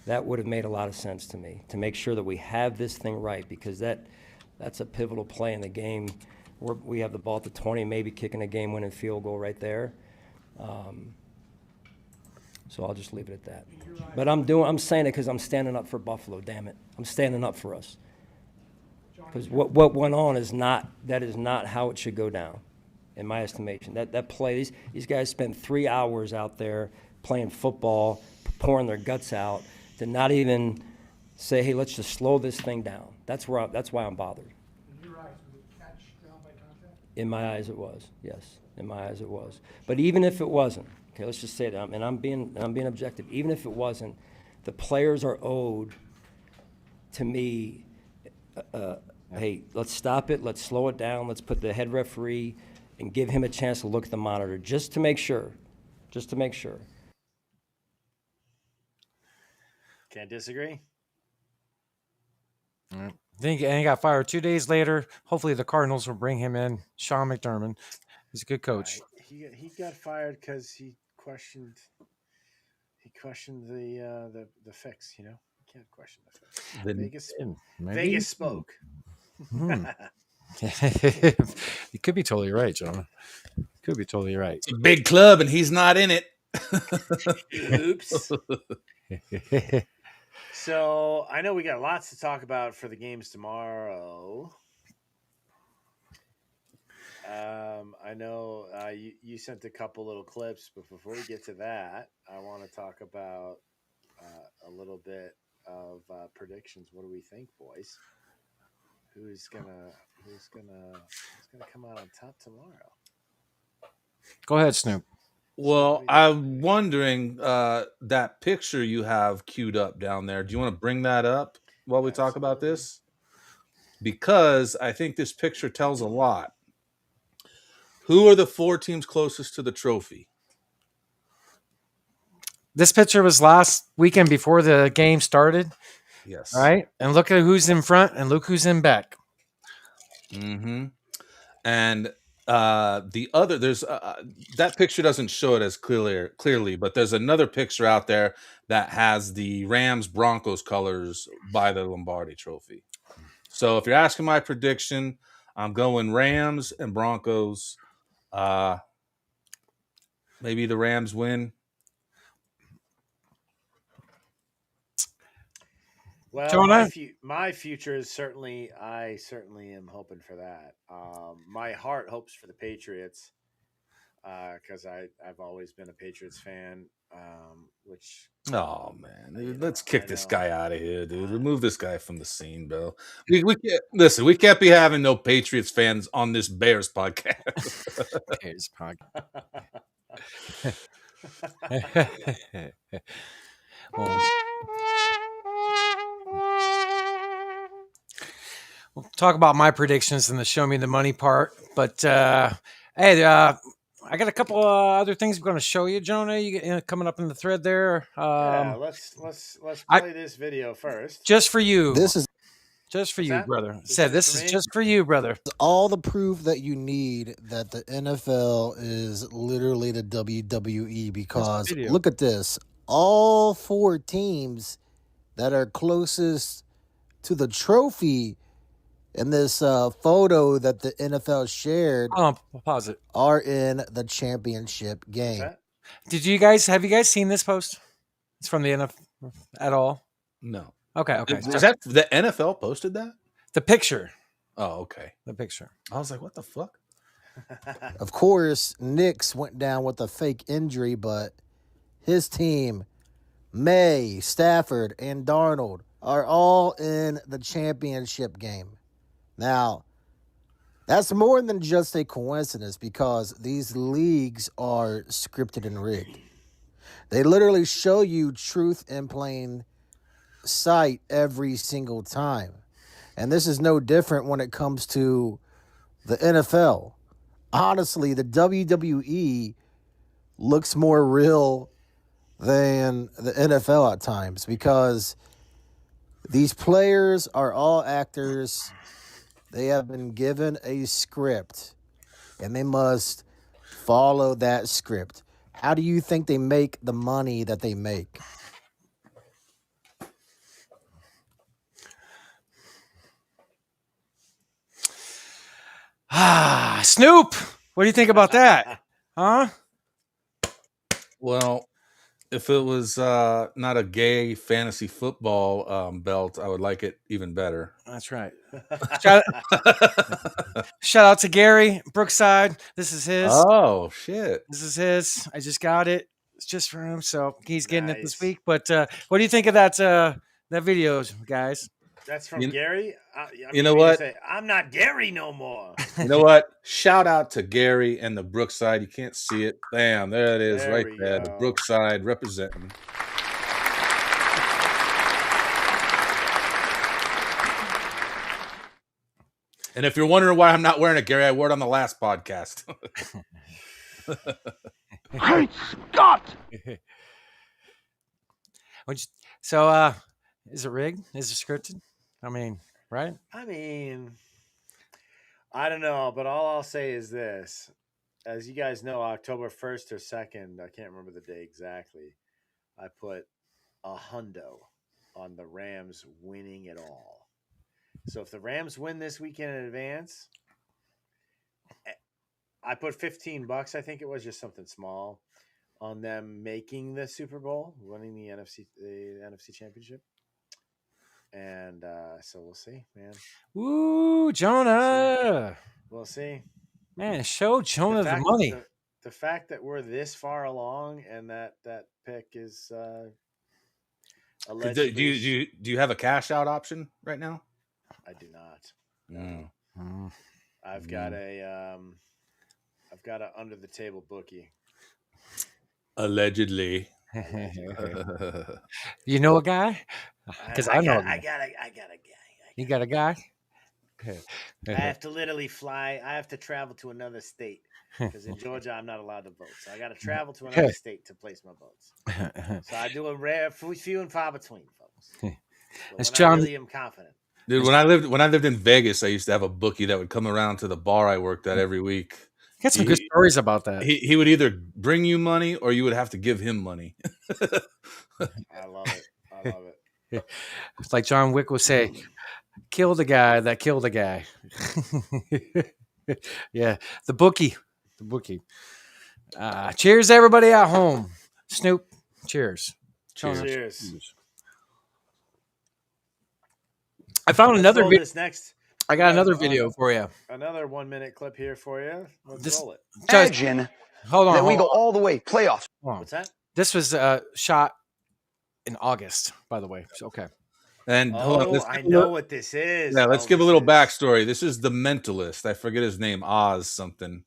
That would have made a lot of sense to me, to make sure that we have this thing right, because that's a pivotal play in the game. We have the ball at the 20, maybe kicking a game-winning field goal right there. So I'll just leave it at that. But I'm saying it because I'm standing up for Buffalo, damn it. I'm standing up for us. Because what went on is not how it should go down, in my estimation. That play, these guys spent 3 hours out there playing football, pouring their guts out, to not even say, hey, let's just slow this thing down. That's why I'm bothered. In your eyes, was it catch down by contact? In my eyes, it was. Yes, in my eyes, it was. But even if it wasn't, okay, let's just say that, and I'm being objective. Even if it wasn't, the players are owed, to me, hey, let's stop it. Let's slow it down. Let's put the head referee and give him a chance to look at the monitor just to make sure. Just to make sure. Can't disagree. Then he got fired 2 days later. Hopefully the Cardinals will bring him in. Sean McDermott. He's a good coach. He got fired because he questioned the fix. You know, you can't question the fix. Vegas spoke. You could be totally right, John. Could be totally right. It's a big club, and he's not in it. Oops. So I know we got lots to talk about for the games tomorrow. I know you sent a couple little clips, but before we get to that, I want to talk about a little bit of predictions. What do we think, boys? Who's gonna come out on top tomorrow? Go ahead, Snoop. Well, I'm wondering that picture you have queued up down there. Do you want to bring that up while we talk about this? Because I think this picture tells a lot. Who are the 4 teams closest to the trophy? This picture was last weekend before the game started. Yes. All right. And look at who's in front and look who's in back. Mm-hmm. And the other, there's that picture doesn't show it as clearly, but there's another picture out there that has the Rams Broncos colors by the Lombardi Trophy. So if you're asking my prediction, I'm going Rams and Broncos. Maybe the Rams win. Well, Jonah? my future is I certainly am hoping for that. My heart hopes for the Patriots because I've always been a Patriots fan. Which Oh man, dude, let's kick this guy out of here, dude. Remove this guy from the scene, bro. We can't listen. We can't be having no Patriots fans on this Bears podcast. Bears podcast. We'll talk about my predictions in the show me the money part. But hey, I got a couple other things I'm going to show you, Jonah. You coming up in the thread there. Let's play this video first. Just for you. This is just for you, brother. Said this is just for you, brother. All the proof that you need that the NFL is literally the WWE, because look at this. All 4 teams that are closest to the trophy in this photo that the NFL shared pause it. are in the championship game. Have you guys seen this post? It's from the NFL at all? No. Okay. Is that the NFL posted that? The picture. Oh, okay. The picture. I was like, what the fuck? Of course, Knicks went down with a fake injury, but his team, May, Stafford, and Darnold, are all in the championship game. Now, that's more than just a coincidence because these leagues are scripted and rigged. They literally show you truth in plain sight every single time. And this is no different when it comes to the NFL. Honestly, the WWE looks more real than the NFL at times because these players are all actors. They have been given a script, and they must follow that script. How do you think they make the money that they make? Snoop, what do you think about that? Huh? Well, if it was not a gay fantasy football belt, I would like it even better. That's right. Shout out to Gary Brookside. This is his. Oh, shit. This is his. I just got it. It's just for him, so he's getting it this Nice. week. But what do you think of that video, guys? That's from You- Gary. you know what? I'm not Gary no more. You know what? Shout out to Gary and the Brookside. You can't see it. Bam, there it is, There right we there. The go. Brookside representing. And if you're wondering why I'm not wearing it, Gary, I wore it on the last podcast. Great Scott! So, is it rigged? Is it scripted? I mean, right? I mean, I don't know, but all I'll say is this. As you guys know, October 1st or 2nd, I can't remember the day exactly, I put a hundo on the Rams winning it all. So if the Rams win this weekend in advance, I put $15, I think it was, just something small, on them making the Super Bowl, winning the NFC Championship. And so we'll see, man. Woo, Jonah. We'll see. Man, show Jonah the fact- money. The fact that we're this far along and that pick is Do allegedly. you have a cash out option right now? I do not. Mm. I've got a under the table bookie. Allegedly. You know a guy? Because I know. I got a guy. You got a guy? I have to literally fly. I have to travel to another state because in Georgia I'm not allowed to vote. So I got to travel to another state to place my votes. So I do a rare, few and far between, folks. That's But John. I really am confident. Dude, when I lived in Vegas, I used to have a bookie that would come around to the bar I worked at every week. Got some good stories about that. He would either bring you money or you would have to give him money. I love it. It's like John Wick would say, kill the guy that killed the guy. Yeah, the bookie. Cheers, everybody at home. Snoop, cheers. Cheers. I found another roll video. this next. I got another video for you. Another 1 minute clip here for you. Let's roll it. Imagine hold on. That we go all the way, playoffs. What's that? This was shot in August, by the way. So, okay. And hold on, I know what this is. Yeah, let's give a little backstory. This is The Mentalist. I forget his name, Oz something.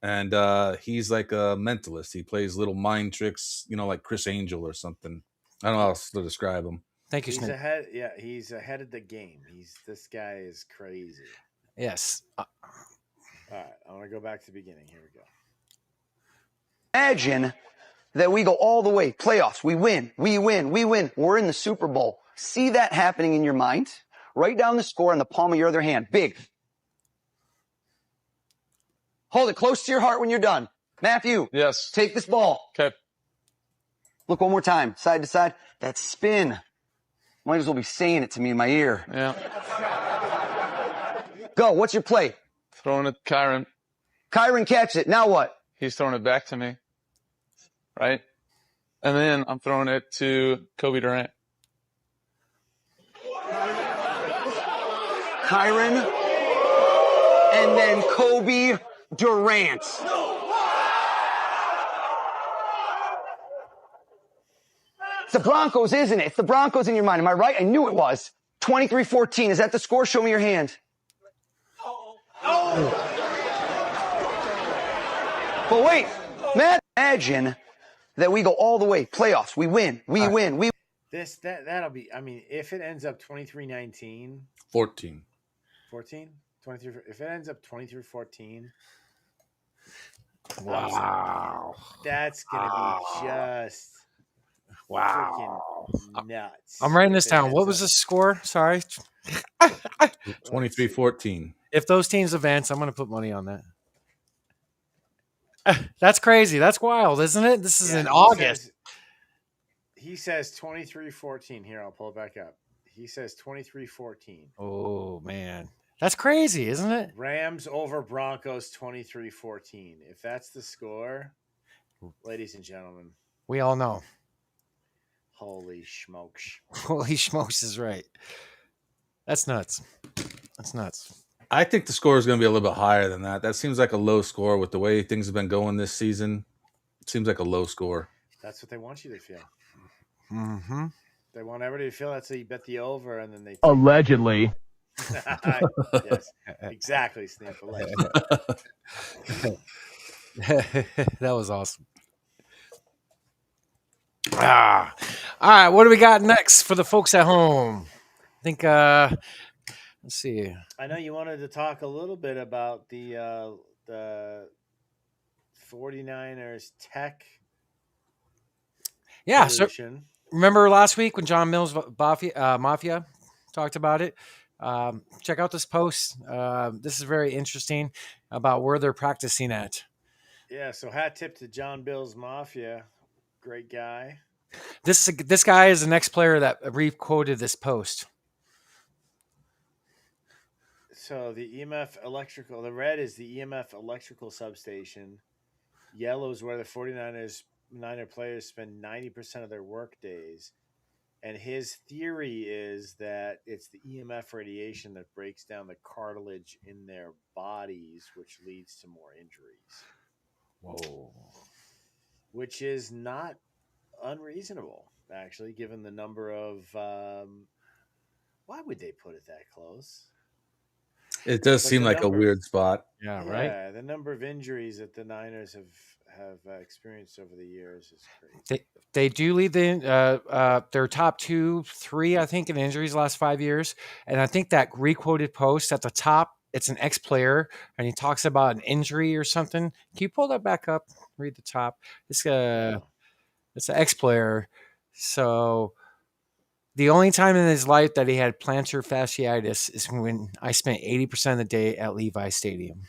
And he's like a mentalist. He plays little mind tricks, like Chris Angel or something. I don't know how else to describe him. Thank you, He's Snoop. ahead. Yeah, he's ahead of the game. This guy is crazy. Yes. All right, I want to go back to the beginning. Here we go. Imagine that we go all the way, playoffs. We win. We're in the Super Bowl. See that happening in your mind? Write down the score in the palm of your other hand. Big. Hold it close to your heart when you're done. Matthew. Yes. Take this ball. Okay. Look one more time, side to side. That spin. Might as well be saying it to me in my ear. Yeah. Go. What's your play? Throwing it to Kyron. Kyron catches it. Now what? He's throwing it back to me. Right? And then I'm throwing it to Kobe Durant. Kyron. And then Kobe Durant. It's the Broncos, isn't it? It's the Broncos in your mind. Am I right? I knew it was. 23-14. Is that the score? Show me your hand. But wait, Matt, imagine that we go all the way, playoffs. We win. That'll be. I mean, if it ends up 23-19, 14. 23. If it ends up 23-14, wow, that's gonna be just freaking nuts. I'm writing this If it down. ends What was up- the score? Sorry. 23-14. If those teams advance, I'm going to put money on that. That's crazy. That's wild, isn't it? This is in August. He says 23-14. Here, I'll pull it back up. He says 23-14. Oh, man. That's crazy, isn't it? Rams over Broncos 23-14. If that's the score, ladies and gentlemen, We all know. holy smokes. Holy smokes is right. That's nuts. That's nuts. I think the score is going to be a little bit higher than that. That seems like a low score with the way things have been going this season. It seems like a low score. That's what they want you to feel. Mm-hmm. They want everybody to feel that, so you bet the over, and then they Allegedly. Yes, exactly, Sneap. Allegedly. That was awesome. All right, what do we got next for the folks at home? I think let's see. I know you wanted to talk a little bit about the 49ers tech. Yeah, solution. so remember last week when John Mills Mafia talked about it? Check out this post. This is very interesting about where they're practicing at. Yeah, so hat tip to John Mills Mafia. Great guy. This guy is the next player that re-quoted this post. So the EMF electrical, the red is the EMF electrical substation. Yellow is where the Niner players spend 90% of their work days. And his theory is that it's the EMF radiation that breaks down the cartilage in their bodies, which leads to more injuries. Whoa. Which is not unreasonable, actually, given the number of... why would they put it that close? It does seem like a weird spot. Yeah, right? Yeah, the number of injuries that the Niners have experienced over the years is crazy. They do lead their top 2-3, I think, in injuries the last 5 years. And I think that re-quoted post at the top, it's an ex-player, and he talks about an injury or something. Can you pull that back up? Read the top. It's an ex-player. So the only time in his life that he had plantar fasciitis is when I spent 80% of the day at Levi Stadium.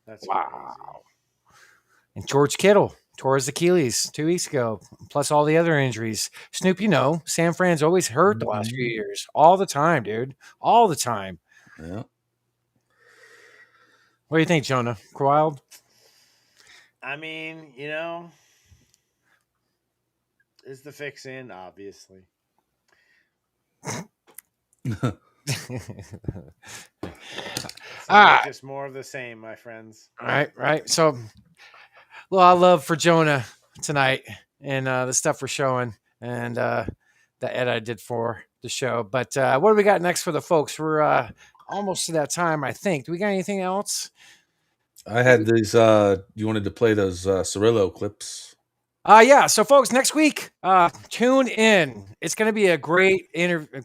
That's wow. Crazy. And George Kittle tore his Achilles 2 weeks ago, plus all the other injuries. Snoop, San Fran's always hurt the last few years. All the time, dude. All the time. Yeah. What do you think, Jonah? Wild? I mean, is the fix in? Obviously. Just more of the same, my friends. Right. So, a lot of love for Jonah tonight and the stuff we're showing and the ed I did for the show. But what do we got next for the folks? We're almost to that time, I think. Do we got anything else? I had these. You wanted to play those Cirillo clips. Yeah. So, folks, next week, tune in. It's going to be a great interview.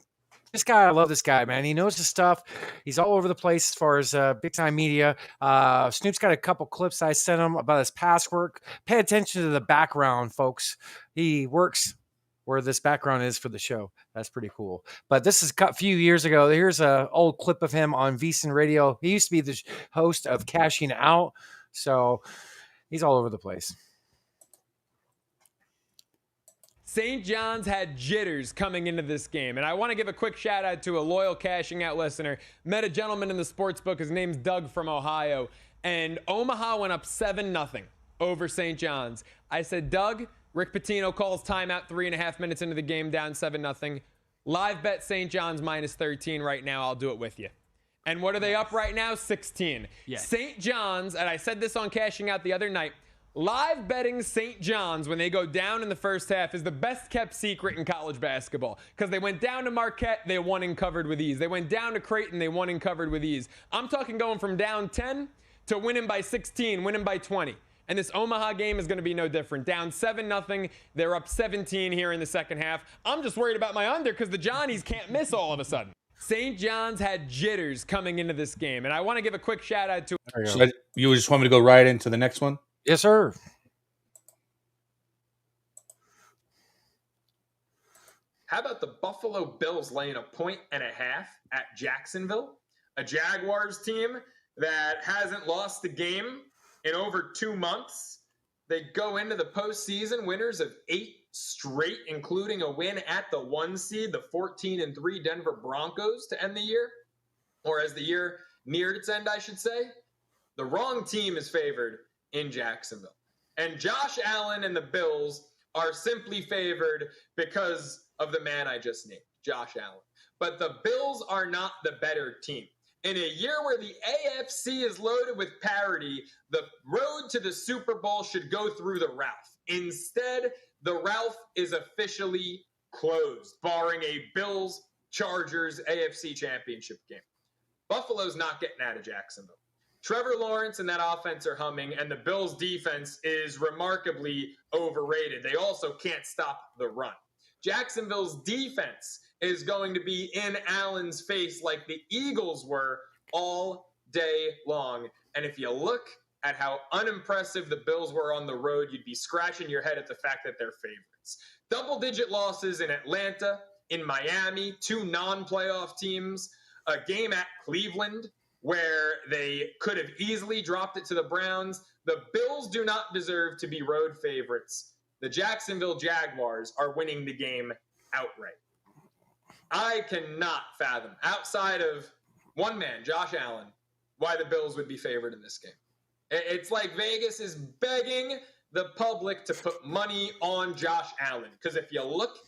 This guy, I love this guy, man. He knows his stuff. He's all over the place as far as big-time media. Snoop's got a couple clips I sent him about his past work. Pay attention to the background, folks. He works where this background is for the show. That's pretty cool. But this is a few years ago. Here's an old clip of him on VSiN Radio. He used to be the host of Cashing Out, so he's all over the place. St. John's had jitters coming into this game, and I want to give a quick shout out to a loyal Cashing Out listener. Met a gentleman in the sports book. His name's Doug from Ohio, and Omaha went up 7-0 over St. John's. I said, Doug, Rick Pitino calls timeout 3.5 minutes into the game, down 7-0. Live bet St. John's -13 right now. I'll do it with you. And what are they up right now? 16. Yes. St. John's, and I said this on Cashing Out the other night, live betting St. John's when they go down in the first half is the best kept secret in college basketball, because they went down to Marquette, they won and covered with ease. They went down to Creighton, they won and covered with ease. I'm talking going from down 10 to winning by 16, winning by 20. And this Omaha game is going to be no different. Down 7-0, they're up 17 here in the second half. I'm just worried about my under because the Johnnies can't miss all of a sudden. St. John's had jitters coming into this game, and I want to give a quick shout out to... You just want me to go right into the next one? Yes, sir. How about the Buffalo Bills laying 1.5 at Jacksonville? A Jaguars team that hasn't lost a game in over 2 months. They go into the postseason winners of 8 straight, including a win at the 1 seed, the 14-3 Denver Broncos to end the year. Or as the year neared its end, I should say. The wrong team is favored in Jacksonville. And Josh Allen and the Bills are simply favored because of the man I just named, Josh Allen. But the Bills are not the better team. In a year where the AFC is loaded with parity, the road to the Super Bowl should go through the Ralph. Instead, the Ralph is officially closed, barring a Bills-Chargers AFC Championship game. Buffalo's not getting out of Jacksonville. Trevor Lawrence and that offense are humming, and the Bills' defense is remarkably overrated. They also can't stop the run. Jacksonville's defense is going to be in Allen's face like the Eagles were all day long. And if you look at how unimpressive the Bills were on the road, you'd be scratching your head at the fact that they're favorites. Double-digit losses in Atlanta, in Miami, 2 non-playoff teams, a game at Cleveland where they could have easily dropped it to the Browns. The Bills do not deserve to be road favorites. The Jacksonville Jaguars are winning the game outright. I cannot fathom, outside of one man, Josh Allen, why the Bills would be favored in this game. It's like Vegas is begging the public to put money on Josh Allen. Because if you look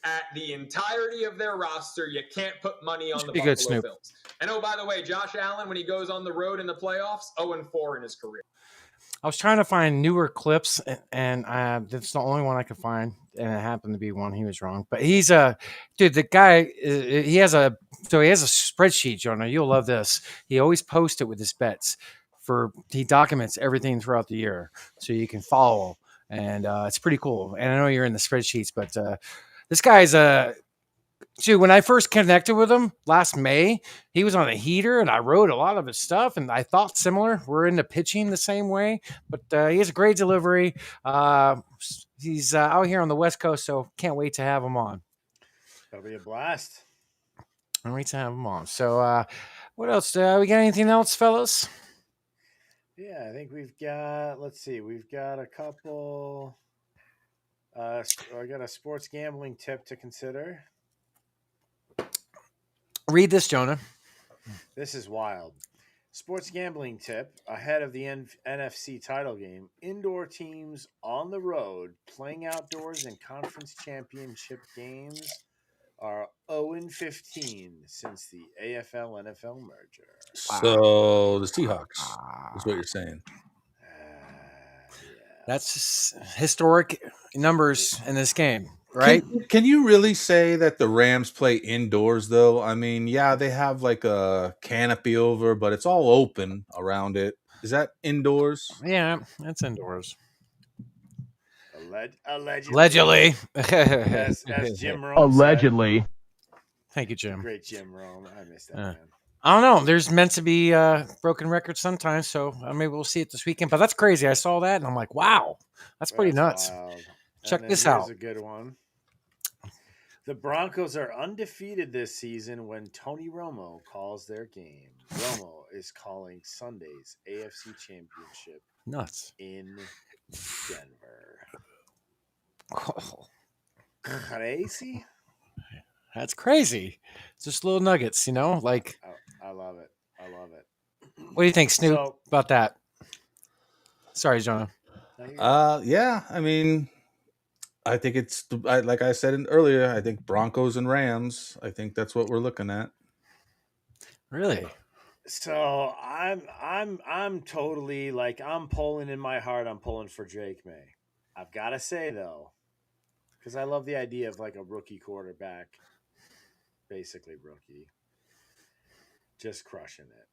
at the entirety of their roster, you can't put money on the Buffalo Bills. And oh, by the way, Josh Allen, when he goes on the road in the playoffs, 0-4 in his career. I was trying to find newer clips, and that's the only one I could find, and it happened to be one. He was wrong, but he's dude. The guy, he has a spreadsheet, Jonah. You'll love this. He always posts it with his bets. He documents everything throughout the year, so you can follow, and it's pretty cool. And I know you're in the spreadsheets, but this guy's dude, when I first connected with him last May, he was on a heater, and I wrote a lot of his stuff, and I thought similar. We're into pitching the same way, but he has a great delivery. He's out here on the West Coast, so can't wait to have him on. That'll be a blast. Can't wait to have him on. So what else? We got anything else, fellas? Yeah, I think we've got, let's see, we've got a couple. I got a sports gambling tip to consider. Read this, Jonah. This is wild. Sports gambling tip ahead of the NFC title game. Indoor teams on the road playing outdoors in conference championship games are 0-15 since the AFL-NFL merger. So the Seahawks is what you're saying. That's historic numbers in this game, right? Can you really say that the Rams play indoors, though? I mean, yeah, they have like a canopy over, but it's all open around it. Is that indoors? Yeah, that's indoors. Allegedly. As Jim Rome Allegedly. said. Thank you, Jim. Great Jim Rome. I missed that, man. I don't know. There's meant to be broken records sometimes, so maybe we'll see it this weekend. But that's crazy. I saw that, and I'm like, wow, that's pretty nuts. Wild. Check this out. Here's a good one. The Broncos are undefeated this season when Tony Romo calls their game. Romo is calling Sunday's AFC Championship nuts in Denver. Oh. Crazy? That's crazy. It's just little nuggets, like. I love it. I love it. What do you think, Snoop, about that? Sorry, Jonah. Yeah, I mean, I think it's like I said earlier. I think Broncos and Rams. I think that's what we're looking at. Really? So I'm totally like I'm pulling in my heart. I'm pulling for Drake May. I've got to say though, because I love the idea of like a rookie quarterback, basically rookie, just crushing it.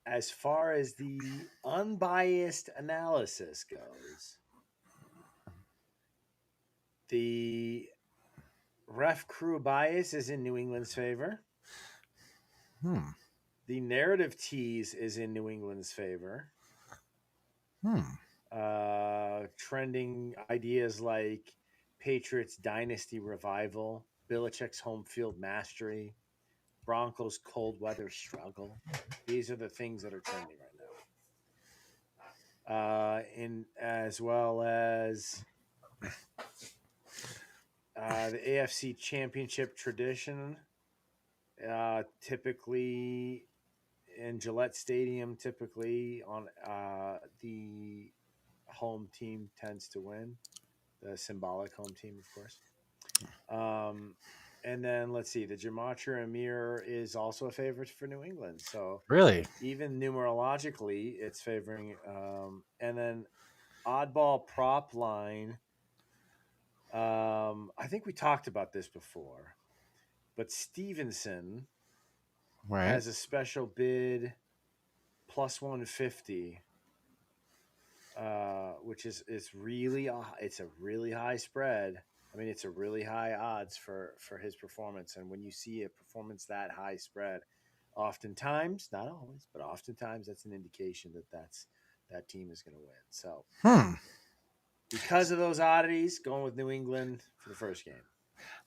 As far as the unbiased analysis goes, the ref crew bias is in New England's favor. The narrative tease is in New England's favor. Trending ideas like Patriots dynasty revival, Belichick's home field mastery, Broncos cold weather struggle. These are the things that are trending right now. In as well as the AFC Championship tradition, typically in Gillette Stadium, typically on the home team tends to win, the symbolic home team, of course. And then let's see, the Gematria Amir is also a favorite for New England. So really, even numerologically, it's favoring. And then oddball prop line. I think we talked about this before, but Stevenson has a special bid plus 150, which is really it's a really high spread. I mean, it's a really high odds for his performance. And when you see a performance that high spread, oftentimes, not always, but oftentimes that's an indication that team is going to win. So because of those oddities, going with New England for the first game.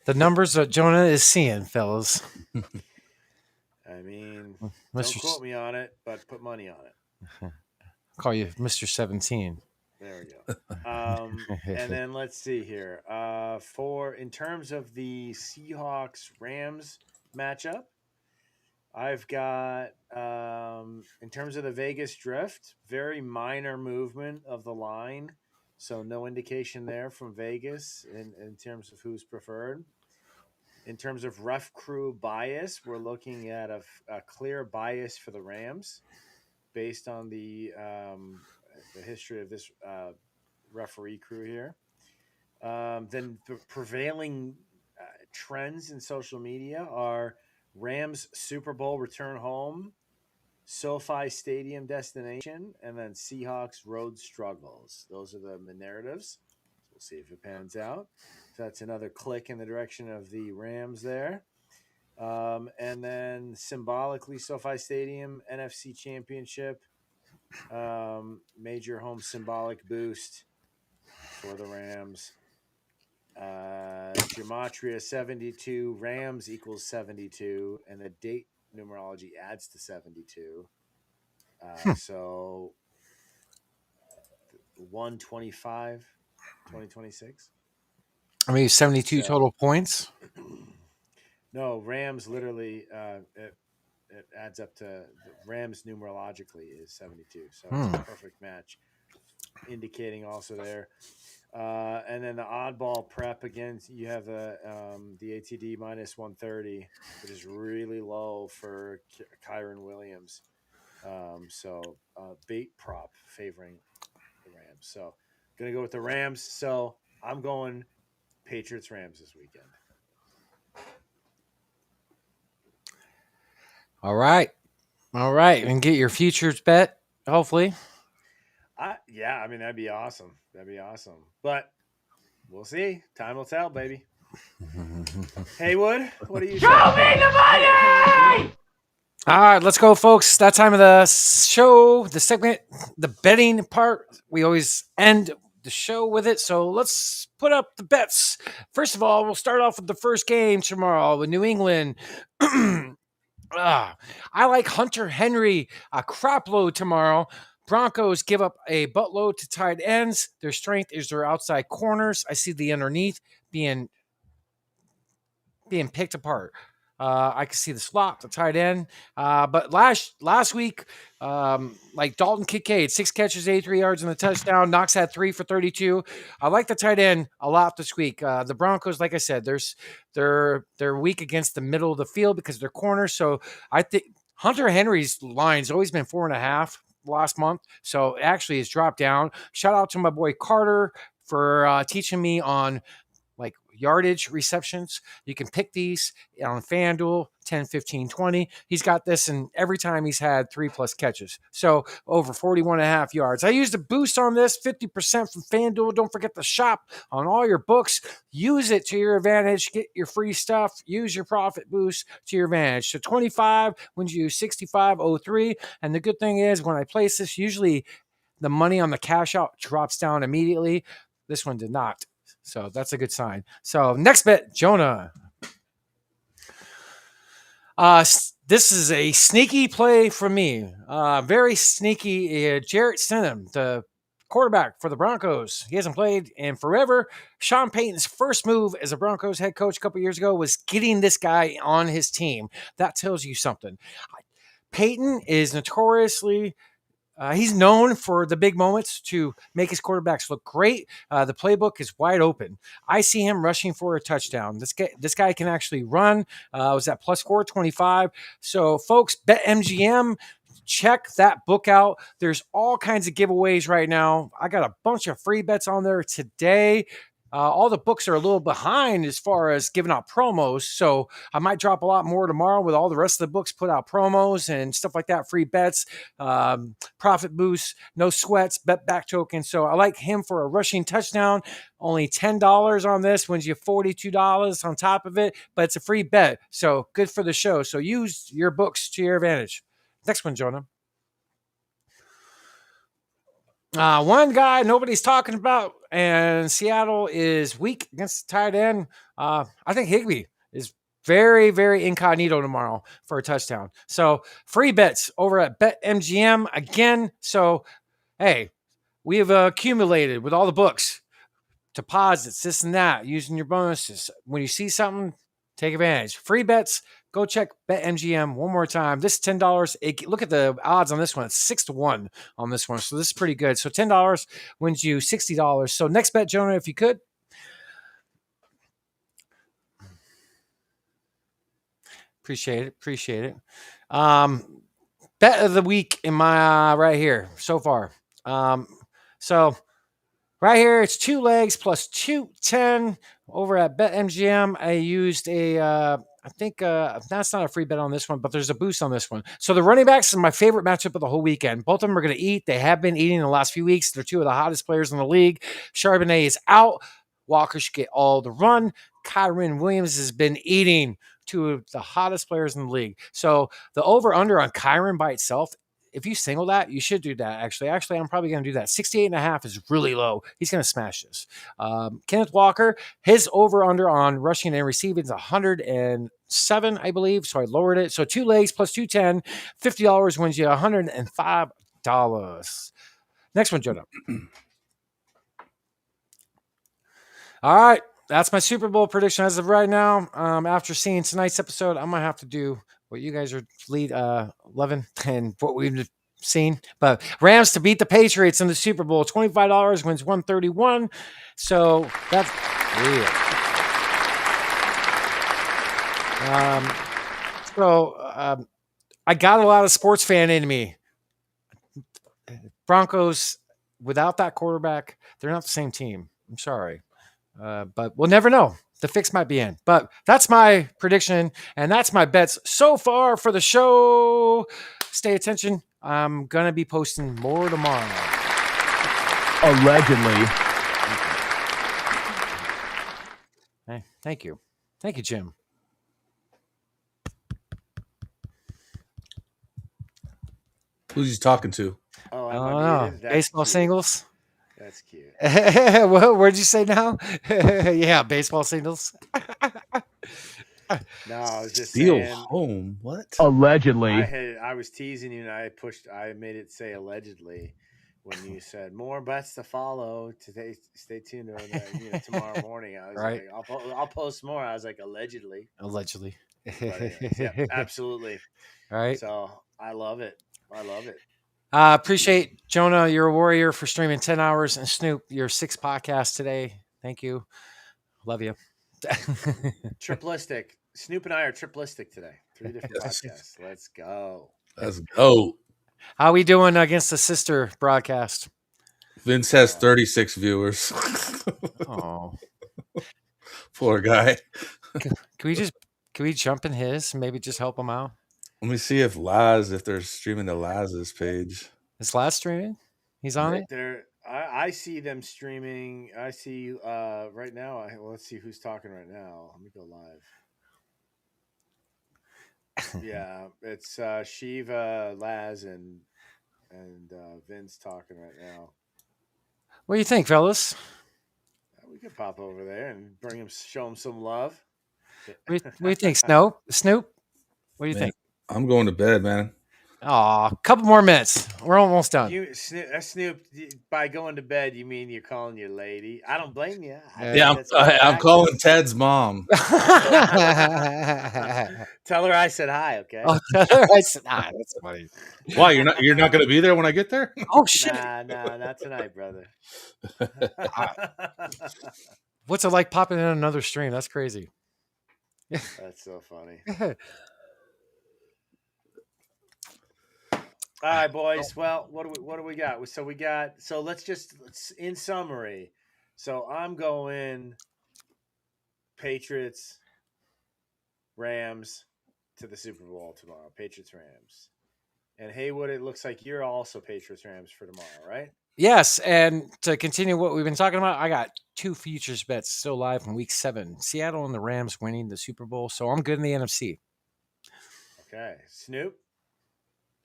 The numbers that Jonah is seeing, fellas. I mean, don't quote me on it, but put money on it. Call you Mr. 17. There we go. And then let's see here. In terms of the Seahawks-Rams matchup, I've got, in terms of the Vegas drift, very minor movement of the line. So no indication there from Vegas in terms of who's preferred. In terms of ref crew bias, we're looking at a clear bias for the Rams based on the history of this referee crew here. Then the prevailing trends in social media are Rams Super Bowl return home, SoFi Stadium destination, and then Seahawks road struggles. Those are the narratives. So we'll see if it pans out. So that's another click in the direction of the Rams there. And then symbolically, SoFi Stadium, NFC Championship, major home symbolic boost for the Rams. Gematria 72, Rams equals 72, and the date numerology adds to 72. So 125, 2026. I mean, 72 total points. No, Rams literally it adds up to the Rams numerologically is 72. So it's a perfect match, indicating also there. And then the oddball prep again, you have the ATD minus 130, which is really low for Kyron Williams. So bait prop favoring the Rams. So gonna go with the Rams. So I'm going Patriots Rams this weekend. All right. And get your futures bet, hopefully. Yeah, I mean, that'd be awesome. But we'll see. Time will tell, baby. Haywood, what are you saying? Show me the money! All right, let's go, folks. That time of the show, the segment, the betting part. We always end the show with it. So let's put up the bets. First of all, we'll start off with the first game tomorrow with New England. I like Hunter Henry, a crop load tomorrow. Broncos give up a buttload to tight ends. Their strength is their outside corners. I see the underneath being picked apart. I can see the slot, the tight end. But last week, like Dalton Kincaid, 6 catches, 83 yards and a touchdown. Knox had 3 for 32. I like the tight end a lot this week. The Broncos, like I said, they're weak against the middle of the field because they're corners. So I think Hunter Henry's line's always been 4.5 last month. So it actually has dropped down. Shout out to my boy Carter for teaching me on like yardage receptions. You can pick these on FanDuel, 10, 15, 20. He's got this, and every time he's had 3+ catches. So over 41.5 yards. I used a boost on this, 50% from FanDuel. Don't forget to shop on all your books. Use it to your advantage. Get your free stuff. Use your profit boost to your advantage. So 25 wins you 65.03. And the good thing is when I place this, usually the money on the cash out drops down immediately. This one did not. So that's a good sign. So next bet, Jonah. This is a sneaky play for me. Very sneaky. Jarrett Stidham, the quarterback for the Broncos. He hasn't played in forever. Sean Payton's first move as a Broncos head coach a couple years ago was getting this guy on his team. That tells you something. Payton is notoriously He's known for the big moments to make his quarterbacks look great. The playbook is wide open. I see him rushing for a touchdown. This guy can actually run. Was at plus 425. So, folks, BetMGM, check that book out. There's all kinds of giveaways right now. I got a bunch of free bets on there today. All the books are a little behind as far as giving out promos. So I might drop a lot more tomorrow with all the rest of the books put out promos and stuff like that, free bets, profit boosts, no sweats, bet back token. So I like him for a rushing touchdown. Only $10 on this wins you $42 on top of it, but it's a free bet. So good for the show. So use your books to your advantage. Next one, Jonah. One guy nobody's talking about, and Seattle is weak against the tight end. I think Higbee is very, very incognito tomorrow for a touchdown. So free bets over at BetMGM again. So, hey, we have accumulated with all the books, deposits, this and that, using your bonuses. When you see something, take advantage. Free bets. Go check BetMGM one more time. This is $10. Look at the odds on this one. It's 6-1 on this one. So this is pretty good. So $10 wins you $60. So next bet, Jonah, if you could. Appreciate it. Bet of the week in my right here so far. So right here, it's 2 legs plus 210 over at BetMGM. I used I think that's not a free bet on this one, but there's a boost on this one. So the running backs is my favorite matchup of the whole weekend. Both of them are going to eat. They have been eating in the last few weeks. They're 2 of the hottest players in the league. Charbonnet is out. Walker should get all the run. Kyren Williams has been eating, 2 of the hottest players in the league. So the over-under on Kyren by itself, if you single that, you should do that, actually. Actually, I'm probably going to do that. 68.5 is really low. He's going to smash this. Kenneth Walker, his over-under on rushing and receiving is 107, I believe, so I lowered it. So 2 legs plus 210, $50 wins you $105. Next one, Jonah. All right, that's my Super Bowl prediction as of right now. After seeing tonight's episode, I might have to do what you guys are lead 11 and what we've seen. But Rams to beat the Patriots in the Super Bowl, $25 wins 131. So that's real. I got a lot of sports fan in me. Broncos, without that quarterback, they're not the same team. I'm sorry. But we'll never know. The fix might be in. But that's my prediction, and that's my bets so far for the show. Stay attention. I'm going to be posting more tomorrow. Allegedly. Hey, thank you. Thank you, Jim. Who's he talking to? Oh, I don't know. Baseball cute. Singles. That's cute. Well, where'd you say now? Yeah, baseball singles. No, I was just Steal saying. home. What? Allegedly. I was teasing you, and I made it say allegedly when you said more bets to follow. Today, stay tuned tomorrow morning. I was Right. like, I'll post more. I was like, allegedly. Allegedly. But anyways, yeah, absolutely. All right. So I love it. Appreciate Jonah. You're a warrior for streaming 10 hours, and Snoop, your 6 podcasts today. Thank you. Love you. Triplistic. Snoop and I are triplistic today. 3 different podcasts. Let's go. Let's go. How we doing against the sister broadcast? Vince has 36 viewers. Oh, poor guy. Can we jump in his and maybe just help him out? Let me see if they're streaming to Laz's page. Is Laz streaming? He's on it? I see them streaming. I see right now. Let's see who's talking right now. Let me go live. Yeah, it's Shiva, Laz, and Vince talking right now. What do you think, fellas? We could pop over there and show him some love. What do you think, Snoop? What do you think? I'm going to bed, man. Aw, couple more minutes. We're almost done. Snoop, by going to bed, you mean you're calling your lady? I don't blame you. Yeah, I'm calling Ted's mom. Tell her I said hi, okay? Oh, tell her I said hi. That's funny. Why, you're not going to be there when I get there? Oh shit! Nah, not tonight, brother. What's it like popping in another stream? That's crazy. That's so funny. All right, boys. Well, what do we got? So let's in summary. So I'm going Patriots, Rams to the Super Bowl tomorrow. Patriots, Rams. And Haywood, it looks like you're also Patriots, Rams for tomorrow, right? Yes, and to continue what we've been talking about, I got 2 futures bets still live from Week 7. Seattle and the Rams winning the Super Bowl, so I'm good in the NFC. Okay, Snoop.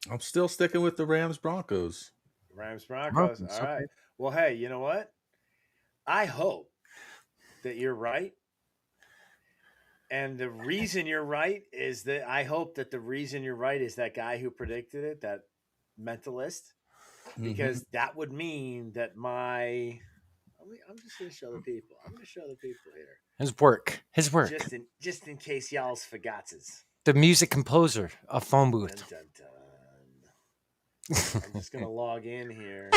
I'm still sticking with the Rams Broncos. Rams Broncos. All right. Okay. Well, hey, you know what? I hope that you're right. And the reason you're right is that I hope that the reason you're right is that guy who predicted it, that mentalist, because that would mean that I'm just going to show the people. I'm going to show the people here. His work. Just in case y'all's forgotses. The music composer of Phone Booth. Dun, dun, dun. I'm just going to log in here.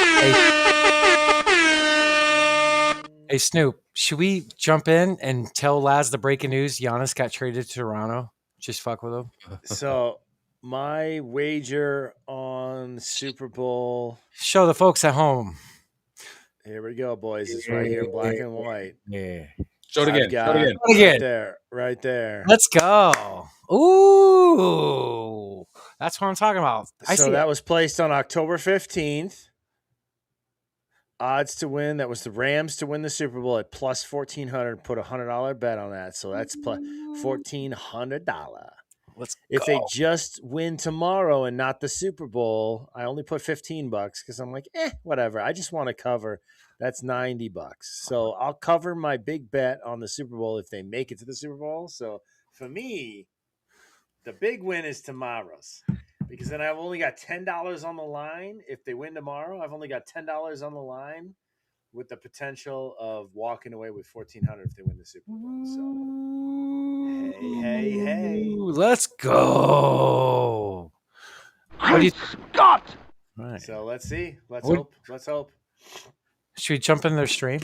Hey, Snoop, should we jump in and tell Laz the breaking news? Giannis got traded to Toronto. Just fuck with him. So my wager on Super Bowl. Show the folks at home. Here we go, boys. It's right here in black and white. Yeah. Show it again. Show it again. Right there. Let's go. Ooh. That's what I'm talking about. So that was placed on October 15th. Odds to win. That was the Rams to win the Super Bowl at plus 1,400. Put a $100 bet on that. So that's plus $1,400. If they just win tomorrow and not the Super Bowl, I only put $15 because I'm like, whatever. I just want to cover. That's $90. So I'll cover my big bet on the Super Bowl if they make it to the Super Bowl. So for me, the big win is tomorrow's. Because then I've only got $10 on the line. If they win tomorrow, I've only got $10 on the line with the potential of walking away with $1,400 if they win the Super Bowl. So, hey. Let's go. What do you Scott? Right. So let's see. Let's What- hope. Should we jump in their stream?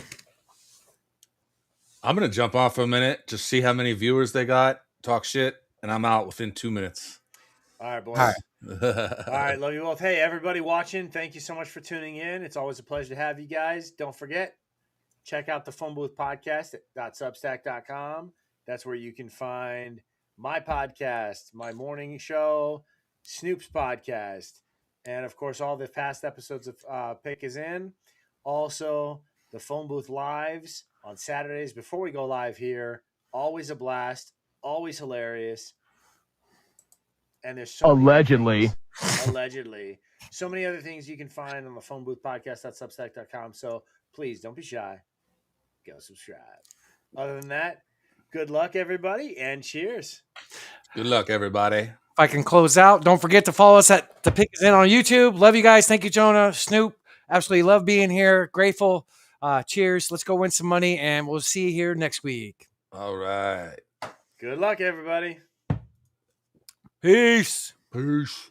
I'm going to jump off for a minute, just see how many viewers they got, talk shit, and I'm out within 2 minutes. All right, boys. All right. All right, love you both. Hey, everybody watching, thank you so much for tuning in. It's always a pleasure to have you guys. Don't forget, check out the Phone Booth Podcast at .substack.com. That's where you can find my podcast, my morning show, Snoop's podcast, and, of course, all the past episodes of Pick Is In. Also, the Phone Booth Lives on Saturdays before we go live here. Always a blast, always hilarious. And there's so allegedly so many other things you can find on the Phone Booth Podcast.substack.com. So please don't be shy. Go subscribe. Other than that, good luck, everybody, and cheers. Good luck, everybody. If I can close out, don't forget to follow us at The Pick Is In on YouTube. Love you guys. Thank you, Jonah. Snoop, absolutely love being here. Grateful. Cheers. Let's go win some money, and we'll see you here next week. All right. Good luck, everybody. Peace. Peace.